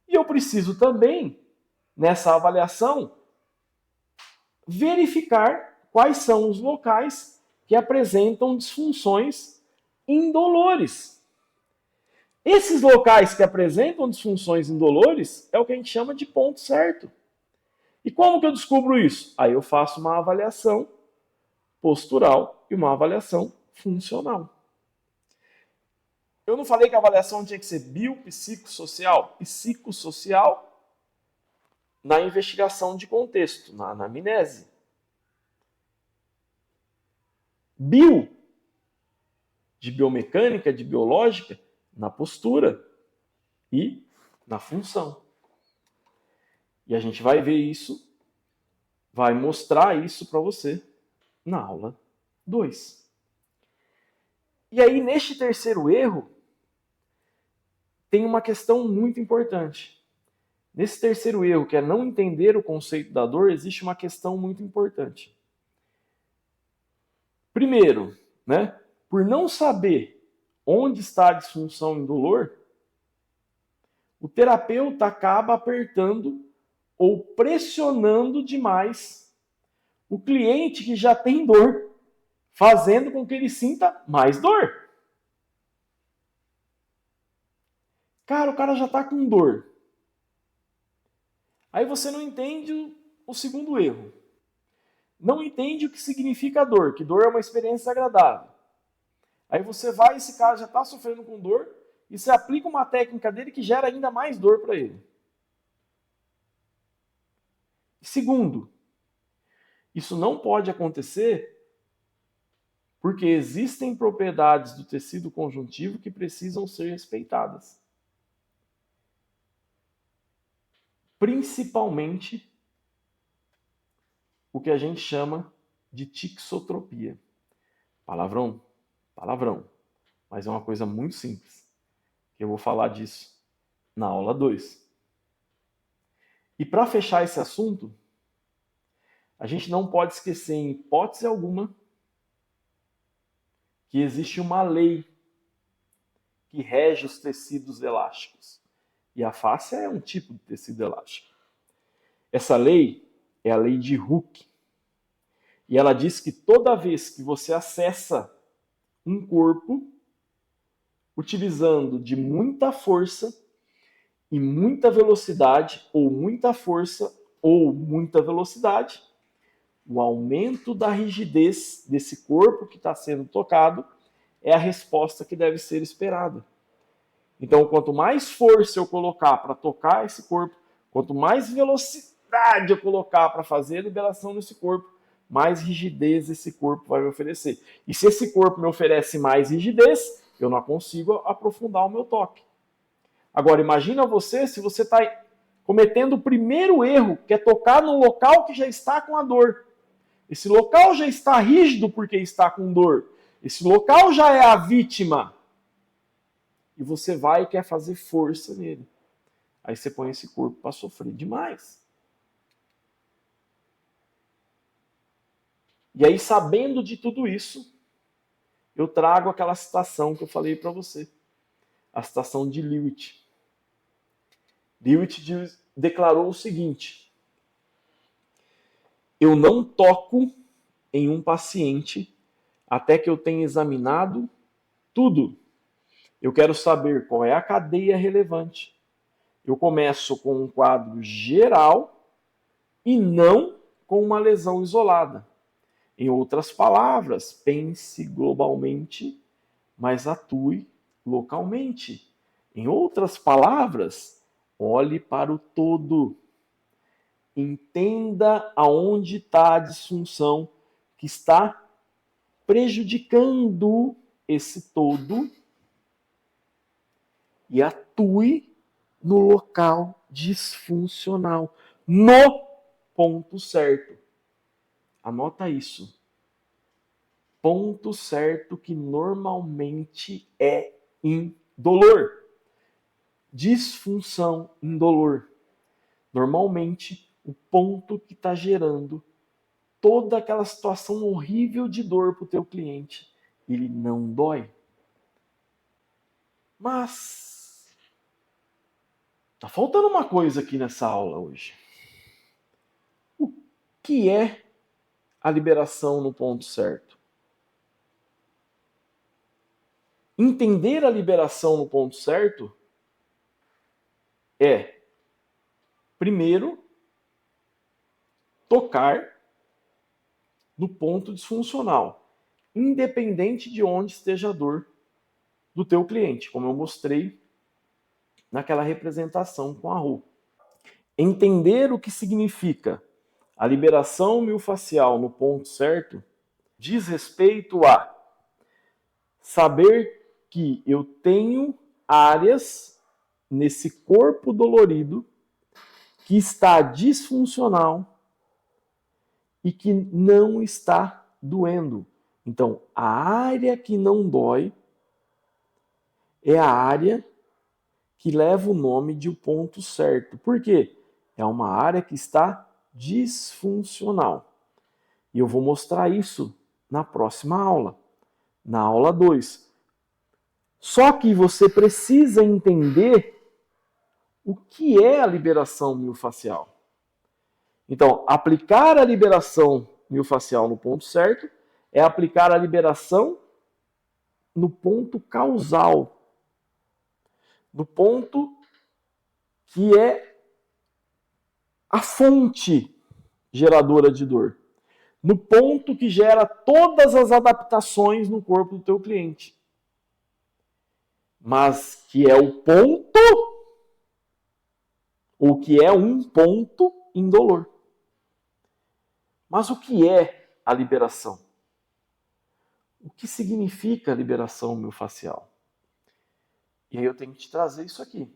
E eu preciso também, nessa avaliação, verificar quais são os locais que apresentam disfunções indolores. Esses locais que apresentam disfunções indolores é o que a gente chama de ponto certo. E como que eu descubro isso? Aí eu faço uma avaliação postural e uma avaliação funcional. Eu não falei que a avaliação tinha que ser biopsicossocial? Psicossocial na investigação de contexto, na anamnese. Bio, de biomecânica, de biológica, na postura e na função. E a gente vai ver isso, vai mostrar isso para você na aula 2. E aí, neste terceiro erro, tem uma questão muito importante. Nesse terceiro erro, que é não entender o conceito da dor, existe uma questão muito importante. Primeiro, por não saber onde está a disfunção indolor, o terapeuta acaba apertando ou pressionando demais o cliente que já tem dor, fazendo com que ele sinta mais dor. Cara, o cara já está com dor. Aí você não entende o segundo erro. Não entende o que significa dor, que dor é uma experiência agradável. Aí você vai, esse cara já está sofrendo com dor, e você aplica uma técnica dele que gera ainda mais dor para ele. Segundo, isso não pode acontecer porque existem propriedades do tecido conjuntivo que precisam ser respeitadas. Principalmente o que a gente chama de tixotropia. Palavrão, mas é uma coisa muito simples, que eu vou falar disso na aula 2. E para fechar esse assunto, a gente não pode esquecer em hipótese alguma que existe uma lei que rege os tecidos elásticos. E a fáscia é um tipo de tecido elástico. Essa lei é a lei de Hooke. E ela diz que toda vez que você acessa um corpo utilizando de muita força e muita velocidade, ou muita força ou muita velocidade, o aumento da rigidez desse corpo que está sendo tocado é a resposta que deve ser esperada. Então, quanto mais força eu colocar para tocar esse corpo, quanto mais velocidade eu colocar para fazer a liberação nesse corpo, mais rigidez esse corpo vai me oferecer. E se esse corpo me oferece mais rigidez, eu não consigo aprofundar o meu toque. Agora, imagina você se você está cometendo o primeiro erro, que é tocar no local que já está com a dor. Esse local já está rígido porque está com dor. Esse local já é a vítima. E você vai e quer fazer força nele. Aí você põe esse corpo para sofrer demais. E aí, sabendo de tudo isso, eu trago aquela citação que eu falei para você. A citação de Leavitt. Leavitt declarou o seguinte: eu não toco em um paciente até que eu tenha examinado tudo. Eu quero saber qual é a cadeia relevante. Eu começo com um quadro geral e não com uma lesão isolada. Em outras palavras, pense globalmente, mas atue localmente. Em outras palavras, olhe para o todo. Entenda aonde está a disfunção que está prejudicando esse todo e atue no local disfuncional, no ponto certo. Anota isso. Ponto certo que normalmente é indolor. Disfunção indolor. Normalmente, o ponto que está gerando toda aquela situação horrível de dor para o teu cliente, ele não dói. Mas tá faltando uma coisa aqui nessa aula hoje. O que é a liberação no ponto certo? Entender a liberação no ponto certo é, primeiro, tocar no ponto disfuncional, independente de onde esteja a dor do teu cliente, como eu mostrei naquela representação com a Ru. Entender o que significa a liberação miofascial no ponto certo diz respeito a saber que eu tenho áreas nesse corpo dolorido que está disfuncional e que não está doendo. Então, a área que não dói é a área que leva o nome de o ponto certo. Por quê? É uma área que está disfuncional. E eu vou mostrar isso na próxima aula, na aula 2. Só que você precisa entender o que é a liberação miofascial. Então, aplicar a liberação miofascial no ponto certo é aplicar a liberação no ponto causal, no ponto que é a fonte geradora de dor, no ponto que gera todas as adaptações no corpo do teu cliente, mas que é o ponto, ou que é um ponto indolor. Mas o que é a liberação? O que significa a liberação miofascial? E aí eu tenho que te trazer isso aqui.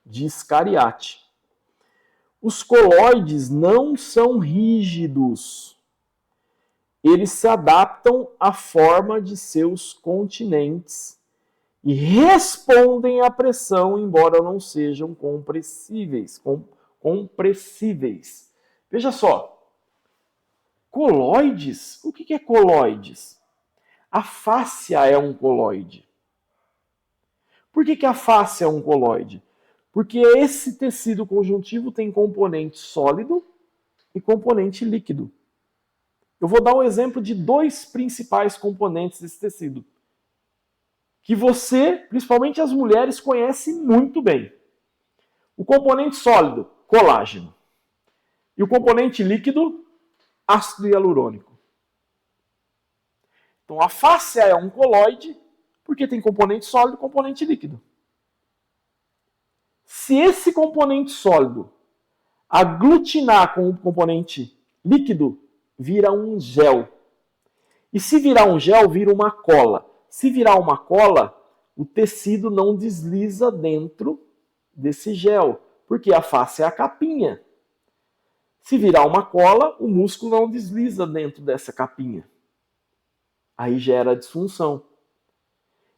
Diz Cariati. Os coloides não são rígidos. Eles se adaptam à forma de seus continentes e respondem à pressão, embora não sejam compressíveis. Veja só, coloides, o que é coloides? A fáscia é um coloide. Por que a face é um coloide? Porque esse tecido conjuntivo tem componente sólido e componente líquido. Eu vou dar um exemplo de dois principais componentes desse tecido, que você, principalmente as mulheres, conhece muito bem. O componente sólido, colágeno. E o componente líquido, ácido hialurônico. Então a face é um coloide porque tem componente sólido e componente líquido. Se esse componente sólido aglutinar com o componente líquido, vira um gel. E se virar um gel, vira uma cola. Se virar uma cola, o tecido não desliza dentro desse gel, porque a face é a capinha. Se virar uma cola, o músculo não desliza dentro dessa capinha. Aí gera disfunção.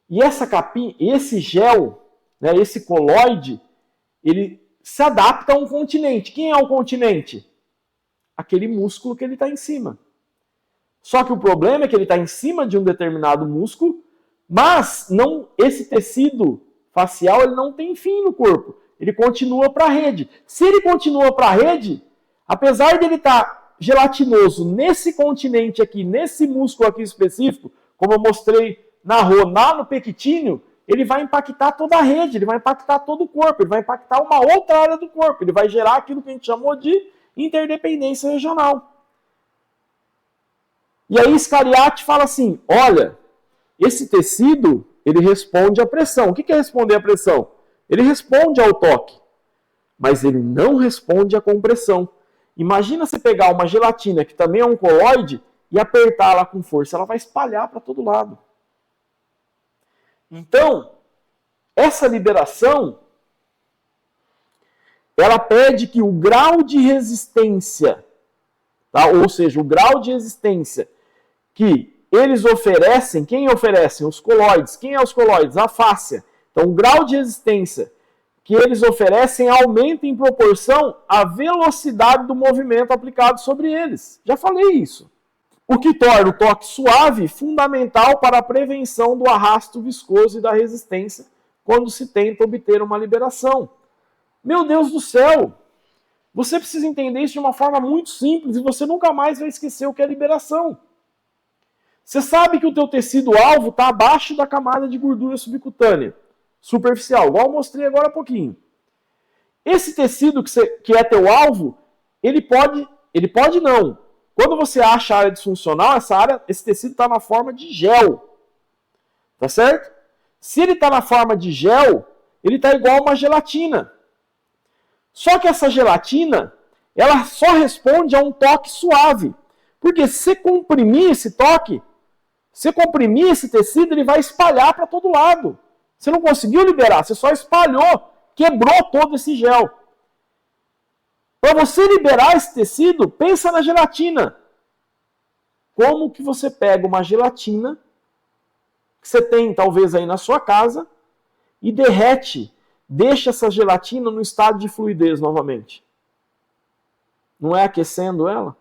E essa capinha, esse gel, né, esse coloide, ele se adapta a um continente. Quem é o continente? Aquele músculo que ele está em cima. Só que o problema é que ele está em cima de um determinado músculo, mas não, esse tecido facial ele não tem fim no corpo. Ele continua para a rede. Se ele continua para a rede, apesar de ele estar gelatinoso nesse continente aqui, nesse músculo aqui específico, como eu mostrei lá no pectíneo, ele vai impactar toda a rede, ele vai impactar todo o corpo, ele vai impactar uma outra área do corpo, ele vai gerar aquilo que a gente chamou de interdependência regional. E aí Scariati fala assim, olha, esse tecido, ele responde à pressão. O que é responder à pressão? Ele responde ao toque, mas ele não responde à compressão. Imagina você pegar uma gelatina, que também é um coloide, e apertá-la com força, ela vai espalhar para todo lado. Então, essa liberação, ela pede que o grau de resistência, tá? Ou seja, o grau de resistência que eles oferecem, quem oferecem? Os coloides. Quem é os coloides? A fáscia. Então, o grau de resistência que eles oferecem aumenta em proporção à velocidade do movimento aplicado sobre eles. Já falei isso. O que torna o toque suave fundamental para a prevenção do arrasto viscoso e da resistência quando se tenta obter uma liberação. Meu Deus do céu! Você precisa entender isso de uma forma muito simples e você nunca mais vai esquecer o que é liberação. Você sabe que o teu tecido-alvo está abaixo da camada de gordura subcutânea, superficial, igual eu mostrei agora há pouquinho. Esse tecido que é teu alvo, ele pode não. Quando você acha a área disfuncional, esse tecido está na forma de gel. Tá certo? Se ele está na forma de gel, ele está igual a uma gelatina. Só que essa gelatina, ela só responde a um toque suave. Porque se você comprimir esse toque, se comprimir esse tecido, ele vai espalhar para todo lado. Você não conseguiu liberar, você só espalhou, quebrou todo esse gel. Para você liberar esse tecido, pensa na gelatina. Como que você pega uma gelatina, que você tem talvez aí na sua casa, e derrete, deixa essa gelatina no estado de fluidez novamente? Não é aquecendo ela?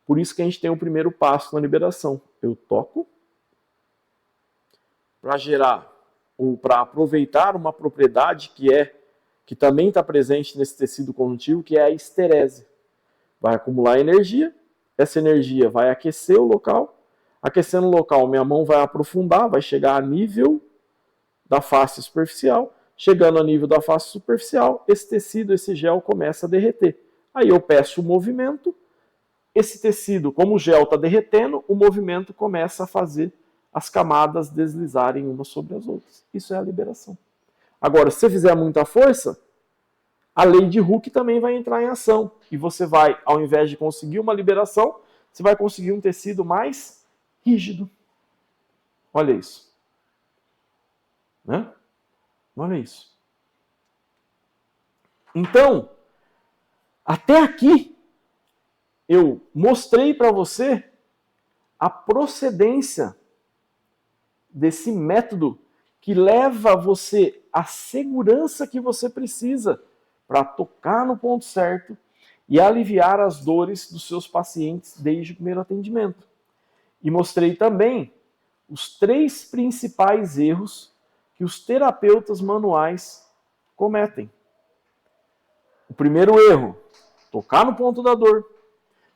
Por isso que a gente tem o primeiro passo na liberação. Eu toco para gerar ou para aproveitar uma propriedade que também está presente nesse tecido conjuntivo, que é a esterese. Vai acumular energia, essa energia vai aquecer o local, aquecendo o local, minha mão vai aprofundar, vai chegar a nível da face superficial, chegando a nível da face superficial, esse tecido, esse gel começa a derreter. Aí eu peço o movimento, esse tecido, como o gel está derretendo, o movimento começa a fazer as camadas deslizarem umas sobre as outras. Isso é a liberação. Agora, se você fizer muita força, a lei de Hooke também vai entrar em ação. E você vai, ao invés de conseguir uma liberação, você vai conseguir um tecido mais rígido. Olha isso. Né? Olha isso. Então, até aqui, eu mostrei para você a procedência desse método que leva você à segurança que você precisa para tocar no ponto certo e aliviar as dores dos seus pacientes desde o primeiro atendimento. E mostrei também os 3 principais erros que os terapeutas manuais cometem. O primeiro erro, tocar no ponto da dor.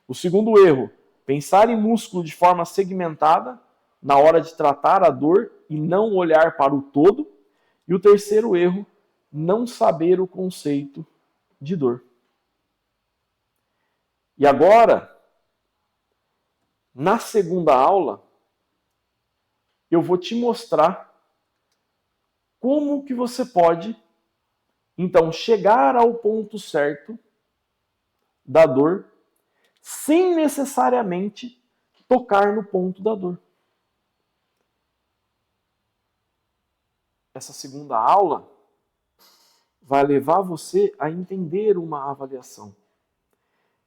O segundo erro, pensar em músculo de forma segmentada na hora de tratar a dor e não olhar para o todo. E o terceiro erro, não saber o conceito de dor. E agora, na segunda aula, eu vou te mostrar como que você pode, então, chegar ao ponto certo da dor sem necessariamente tocar no ponto da dor. Essa segunda aula vai levar você a entender uma avaliação.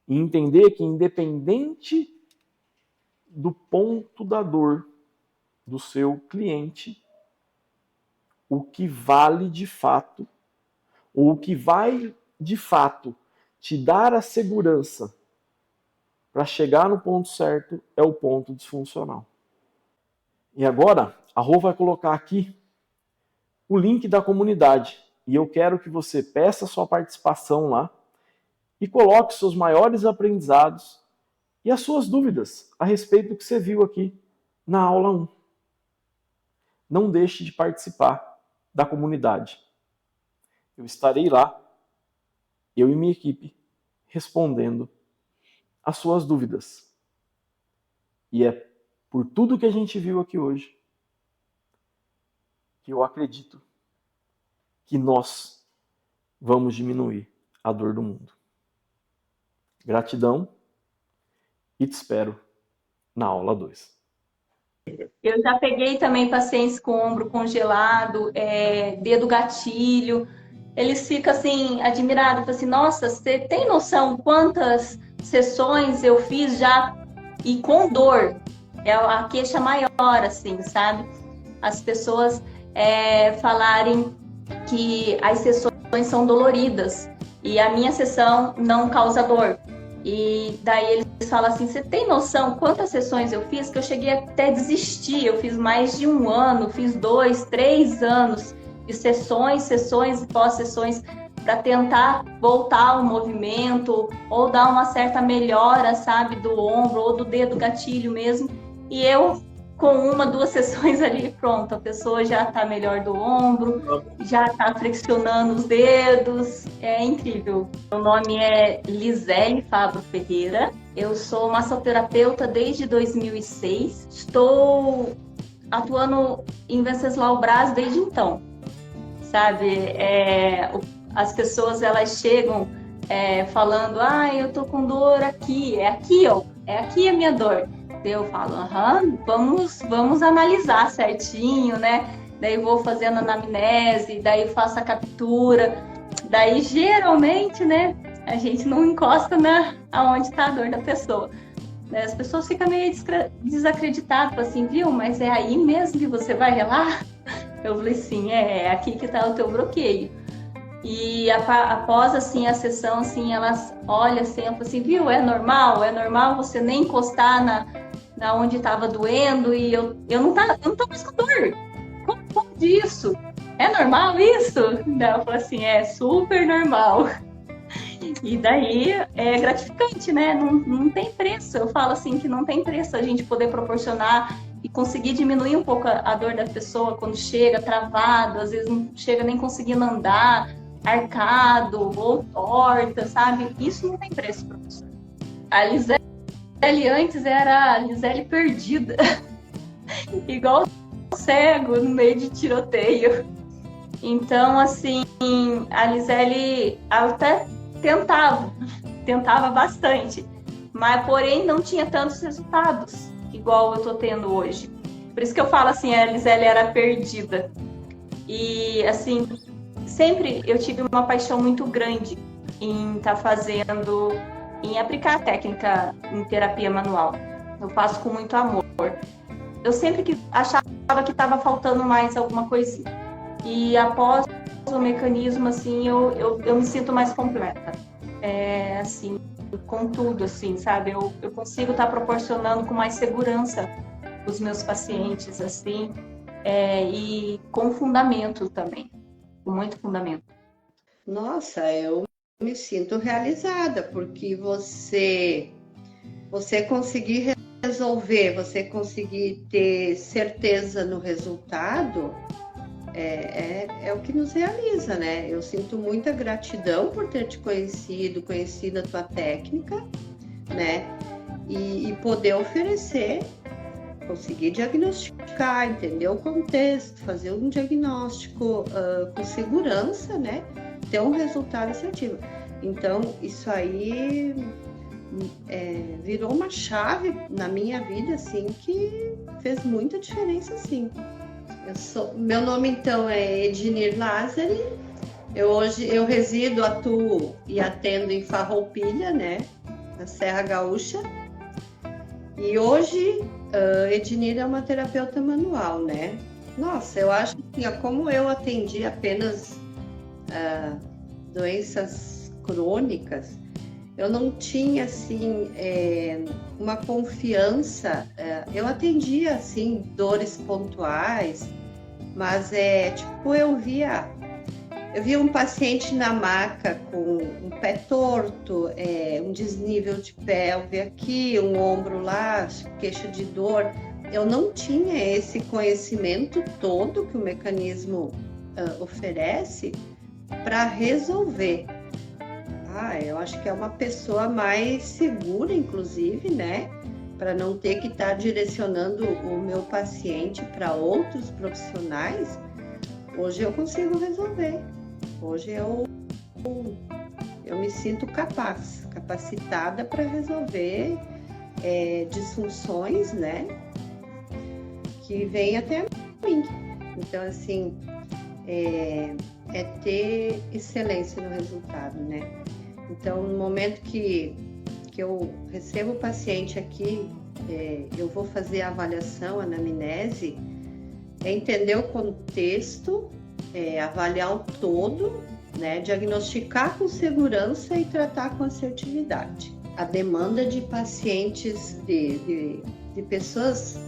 E entender que, independente do ponto da dor do seu cliente, o que vale de fato, ou o que vai de fato te dar a segurança para chegar no ponto certo é o ponto disfuncional. E agora, a Rô vai colocar aqui o link da comunidade. E eu quero que você peça sua participação lá e coloque seus maiores aprendizados e as suas dúvidas a respeito do que você viu aqui na aula 1. Não deixe de participar da comunidade. Eu estarei lá, eu e minha equipe, respondendo as suas dúvidas. E é por tudo que a gente viu aqui hoje que eu acredito que nós vamos diminuir a dor do mundo. Gratidão e te espero na aula 2. Eu já peguei também pacientes com ombro congelado, dedo gatilho. Eles ficam assim, admirados, assim, nossa, você tem noção quantas sessões eu fiz já e com dor? É a queixa maior, assim, sabe? As pessoas falarem que as sessões são doloridas e a minha sessão não causa dor. E daí eles falam assim, você tem noção quantas sessões eu fiz? Que eu cheguei até a desistir, eu fiz mais de 1 ano, fiz 2, 3 anos de sessões e pós-sessões para tentar voltar ao movimento ou dar uma certa melhora, sabe, do ombro ou do dedo gatilho mesmo. E eu, com 1, 2 sessões ali, pronto, a pessoa já está melhor do ombro, já está flexionando os dedos, é incrível. Meu nome é Lisele Fabro Ferreira, eu sou massoterapeuta desde 2006, estou atuando em Venceslau Braz desde então, sabe? As pessoas, elas chegam falando, eu tô com dor aqui, é aqui a minha dor. Eu falo, vamos analisar certinho, né? Daí vou fazendo anamnese, daí faço a captura. Daí, geralmente, né, a gente não encosta aonde está a dor da pessoa. As pessoas ficam meio desacreditadas, assim, viu? Mas é aí mesmo que você vai relar? Eu falei, sim, é aqui que está o teu bloqueio. E após, assim, a sessão, assim, elas olham assim, eu falo assim, viu? É normal você nem encostar na onde estava doendo e eu não tô mais com dor. Como pode isso? É normal isso? Daí eu falo assim, é super normal. E daí é gratificante, né? Não tem preço. Eu falo assim que não tem preço a gente poder proporcionar e conseguir diminuir um pouco a dor da pessoa quando chega travado, às vezes não chega nem conseguindo andar, arcado ou torta, sabe? Isso não tem preço, professor. A Lisele antes era a Lisele perdida, igual cego no meio de tiroteio. Então, assim, a Lisele até tentava bastante, mas porém não tinha tantos resultados igual eu tô tendo hoje. Por isso que eu falo assim, a Lisele era perdida. E assim, sempre eu tive uma paixão muito grande em estar fazendo, em aplicar a técnica em terapia manual. Eu faço com muito amor. Eu sempre achava que estava faltando mais alguma coisinha. E após o mecanismo, assim, eu me sinto mais completa. Assim, com tudo, assim, sabe? Eu consigo estar proporcionando com mais segurança os meus pacientes, assim. e com fundamento também, com muito fundamento. Nossa, eu me sinto realizada, porque você conseguir resolver, você conseguir ter certeza no resultado, é o que nos realiza, né? Eu sinto muita gratidão por ter te conhecido a tua técnica, né? E poder oferecer, conseguir diagnosticar, entender o contexto, fazer um diagnóstico com segurança, né? Ter um resultado assertivo. Então, isso aí virou uma chave na minha vida, assim, que fez muita diferença, assim. Meu nome, então, é Ednir Lázari. Hoje eu resido, atuo e atendo em Farroupilha, né? Na Serra Gaúcha. E hoje, Ednir é uma terapeuta manual, né? Nossa, eu acho que como eu atendi apenas doenças crônicas, eu não tinha, assim, uma confiança. Eu atendia, assim, dores pontuais, mas, eu via um paciente na maca com um pé torto, um desnível de pelve aqui, um ombro lá, queixa de dor. Eu não tinha esse conhecimento todo que o mecanismo oferece para resolver. Eu acho que é uma pessoa mais segura, inclusive, né? Para não ter que estar direcionando o meu paciente para outros profissionais. Hoje eu consigo resolver. Hoje eu me sinto capacitada para resolver disfunções, né? Que vêm até mim. Então, assim, é ter excelência no resultado, né? Então, no momento que eu recebo o paciente aqui, eu vou fazer a avaliação, a anamnese, entender o contexto, avaliar o todo, né? Diagnosticar com segurança e tratar com assertividade. A demanda de pacientes, de pessoas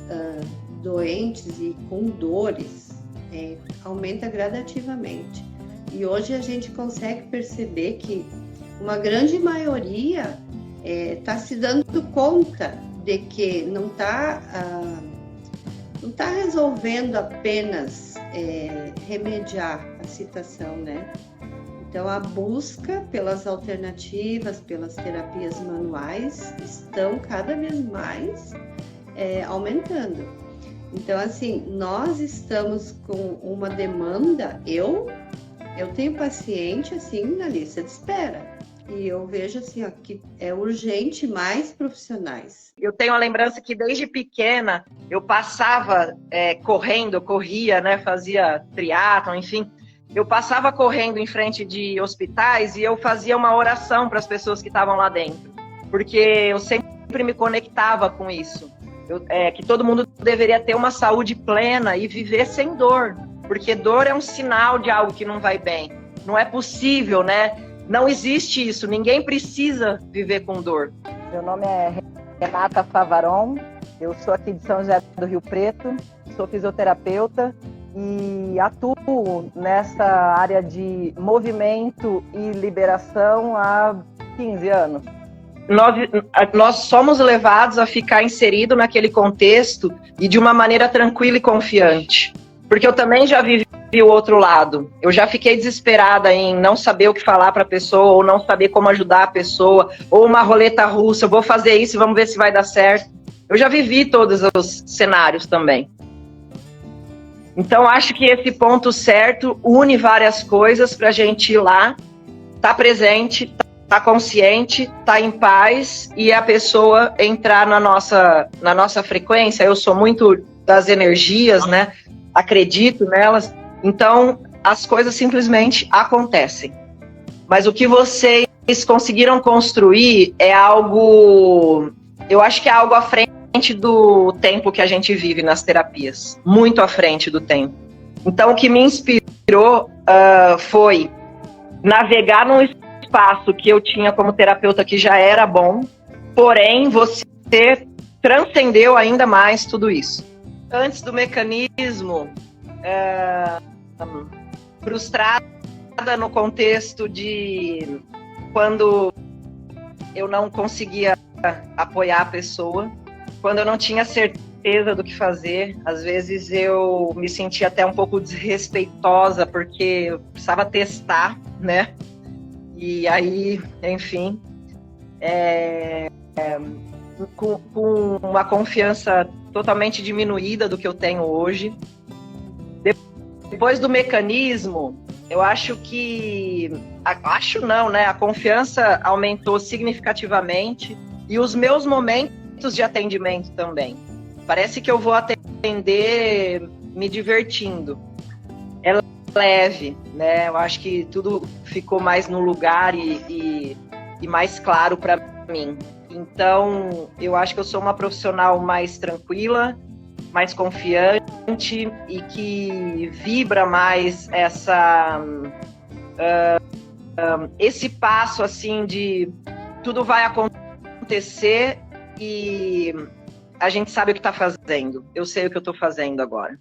doentes e com dores, aumenta gradativamente. E hoje a gente consegue perceber que uma grande maioria está se dando conta de que não está resolvendo apenas remediar a situação, né? Então, a busca pelas alternativas, pelas terapias manuais, estão cada vez mais aumentando. Então, assim, nós estamos com uma demanda. Eu tenho paciente, assim, na lista de espera. E eu vejo, assim, ó, que é urgente mais profissionais. Eu tenho a lembrança que desde pequena eu passava corria, né? Fazia triatlon, enfim. Eu passava correndo em frente de hospitais e eu fazia uma oração para as pessoas que estavam lá dentro. Porque eu sempre me conectava com isso. Que todo mundo deveria ter uma saúde plena e viver sem dor. Porque dor é um sinal de algo que não vai bem. Não é possível, né? Não existe isso. Ninguém precisa viver com dor. Meu nome é Renata Favaron. Eu sou aqui de São José do Rio Preto. Sou fisioterapeuta e atuo nessa área de movimento e liberação há 15 anos. Nós somos levados a ficar inserido naquele contexto e de uma maneira tranquila e confiante. Porque eu também já vivi o outro lado. Eu já fiquei desesperada em não saber o que falar para a pessoa, ou não saber como ajudar a pessoa, ou uma roleta russa, eu vou fazer isso e vamos ver se vai dar certo. Eu já vivi todos os cenários também. Então, acho que esse ponto certo une várias coisas para a gente ir lá, tá presente, tá consciente, tá em paz e a pessoa entrar na nossa frequência. Eu sou muito das energias, né? Acredito nelas. Então, as coisas simplesmente acontecem. Mas o que vocês conseguiram construir é algo... Eu acho que é algo à frente do tempo que a gente vive nas terapias. Muito à frente do tempo. Então, o que me inspirou foi navegar num espaço que eu tinha como terapeuta que já era bom, porém, você transcendeu ainda mais tudo isso. Antes do mecanismo, frustrada no contexto de quando eu não conseguia apoiar a pessoa, quando eu não tinha certeza do que fazer. Às vezes eu me sentia até um pouco desrespeitosa, porque eu precisava testar, né? E aí, enfim, com uma confiança totalmente diminuída do que eu tenho hoje. Depois do mecanismo, eu acho que... Acho não, né? A confiança aumentou significativamente e os meus momentos de atendimento também. Parece que eu vou atender me divertindo. É leve, né? Eu acho que tudo ficou mais no lugar e mais claro para mim. Então, eu acho que eu sou uma profissional mais tranquila, mais confiante e que vibra mais esse passo assim de tudo vai acontecer e a gente sabe o que está fazendo. Eu sei o que eu estou fazendo agora.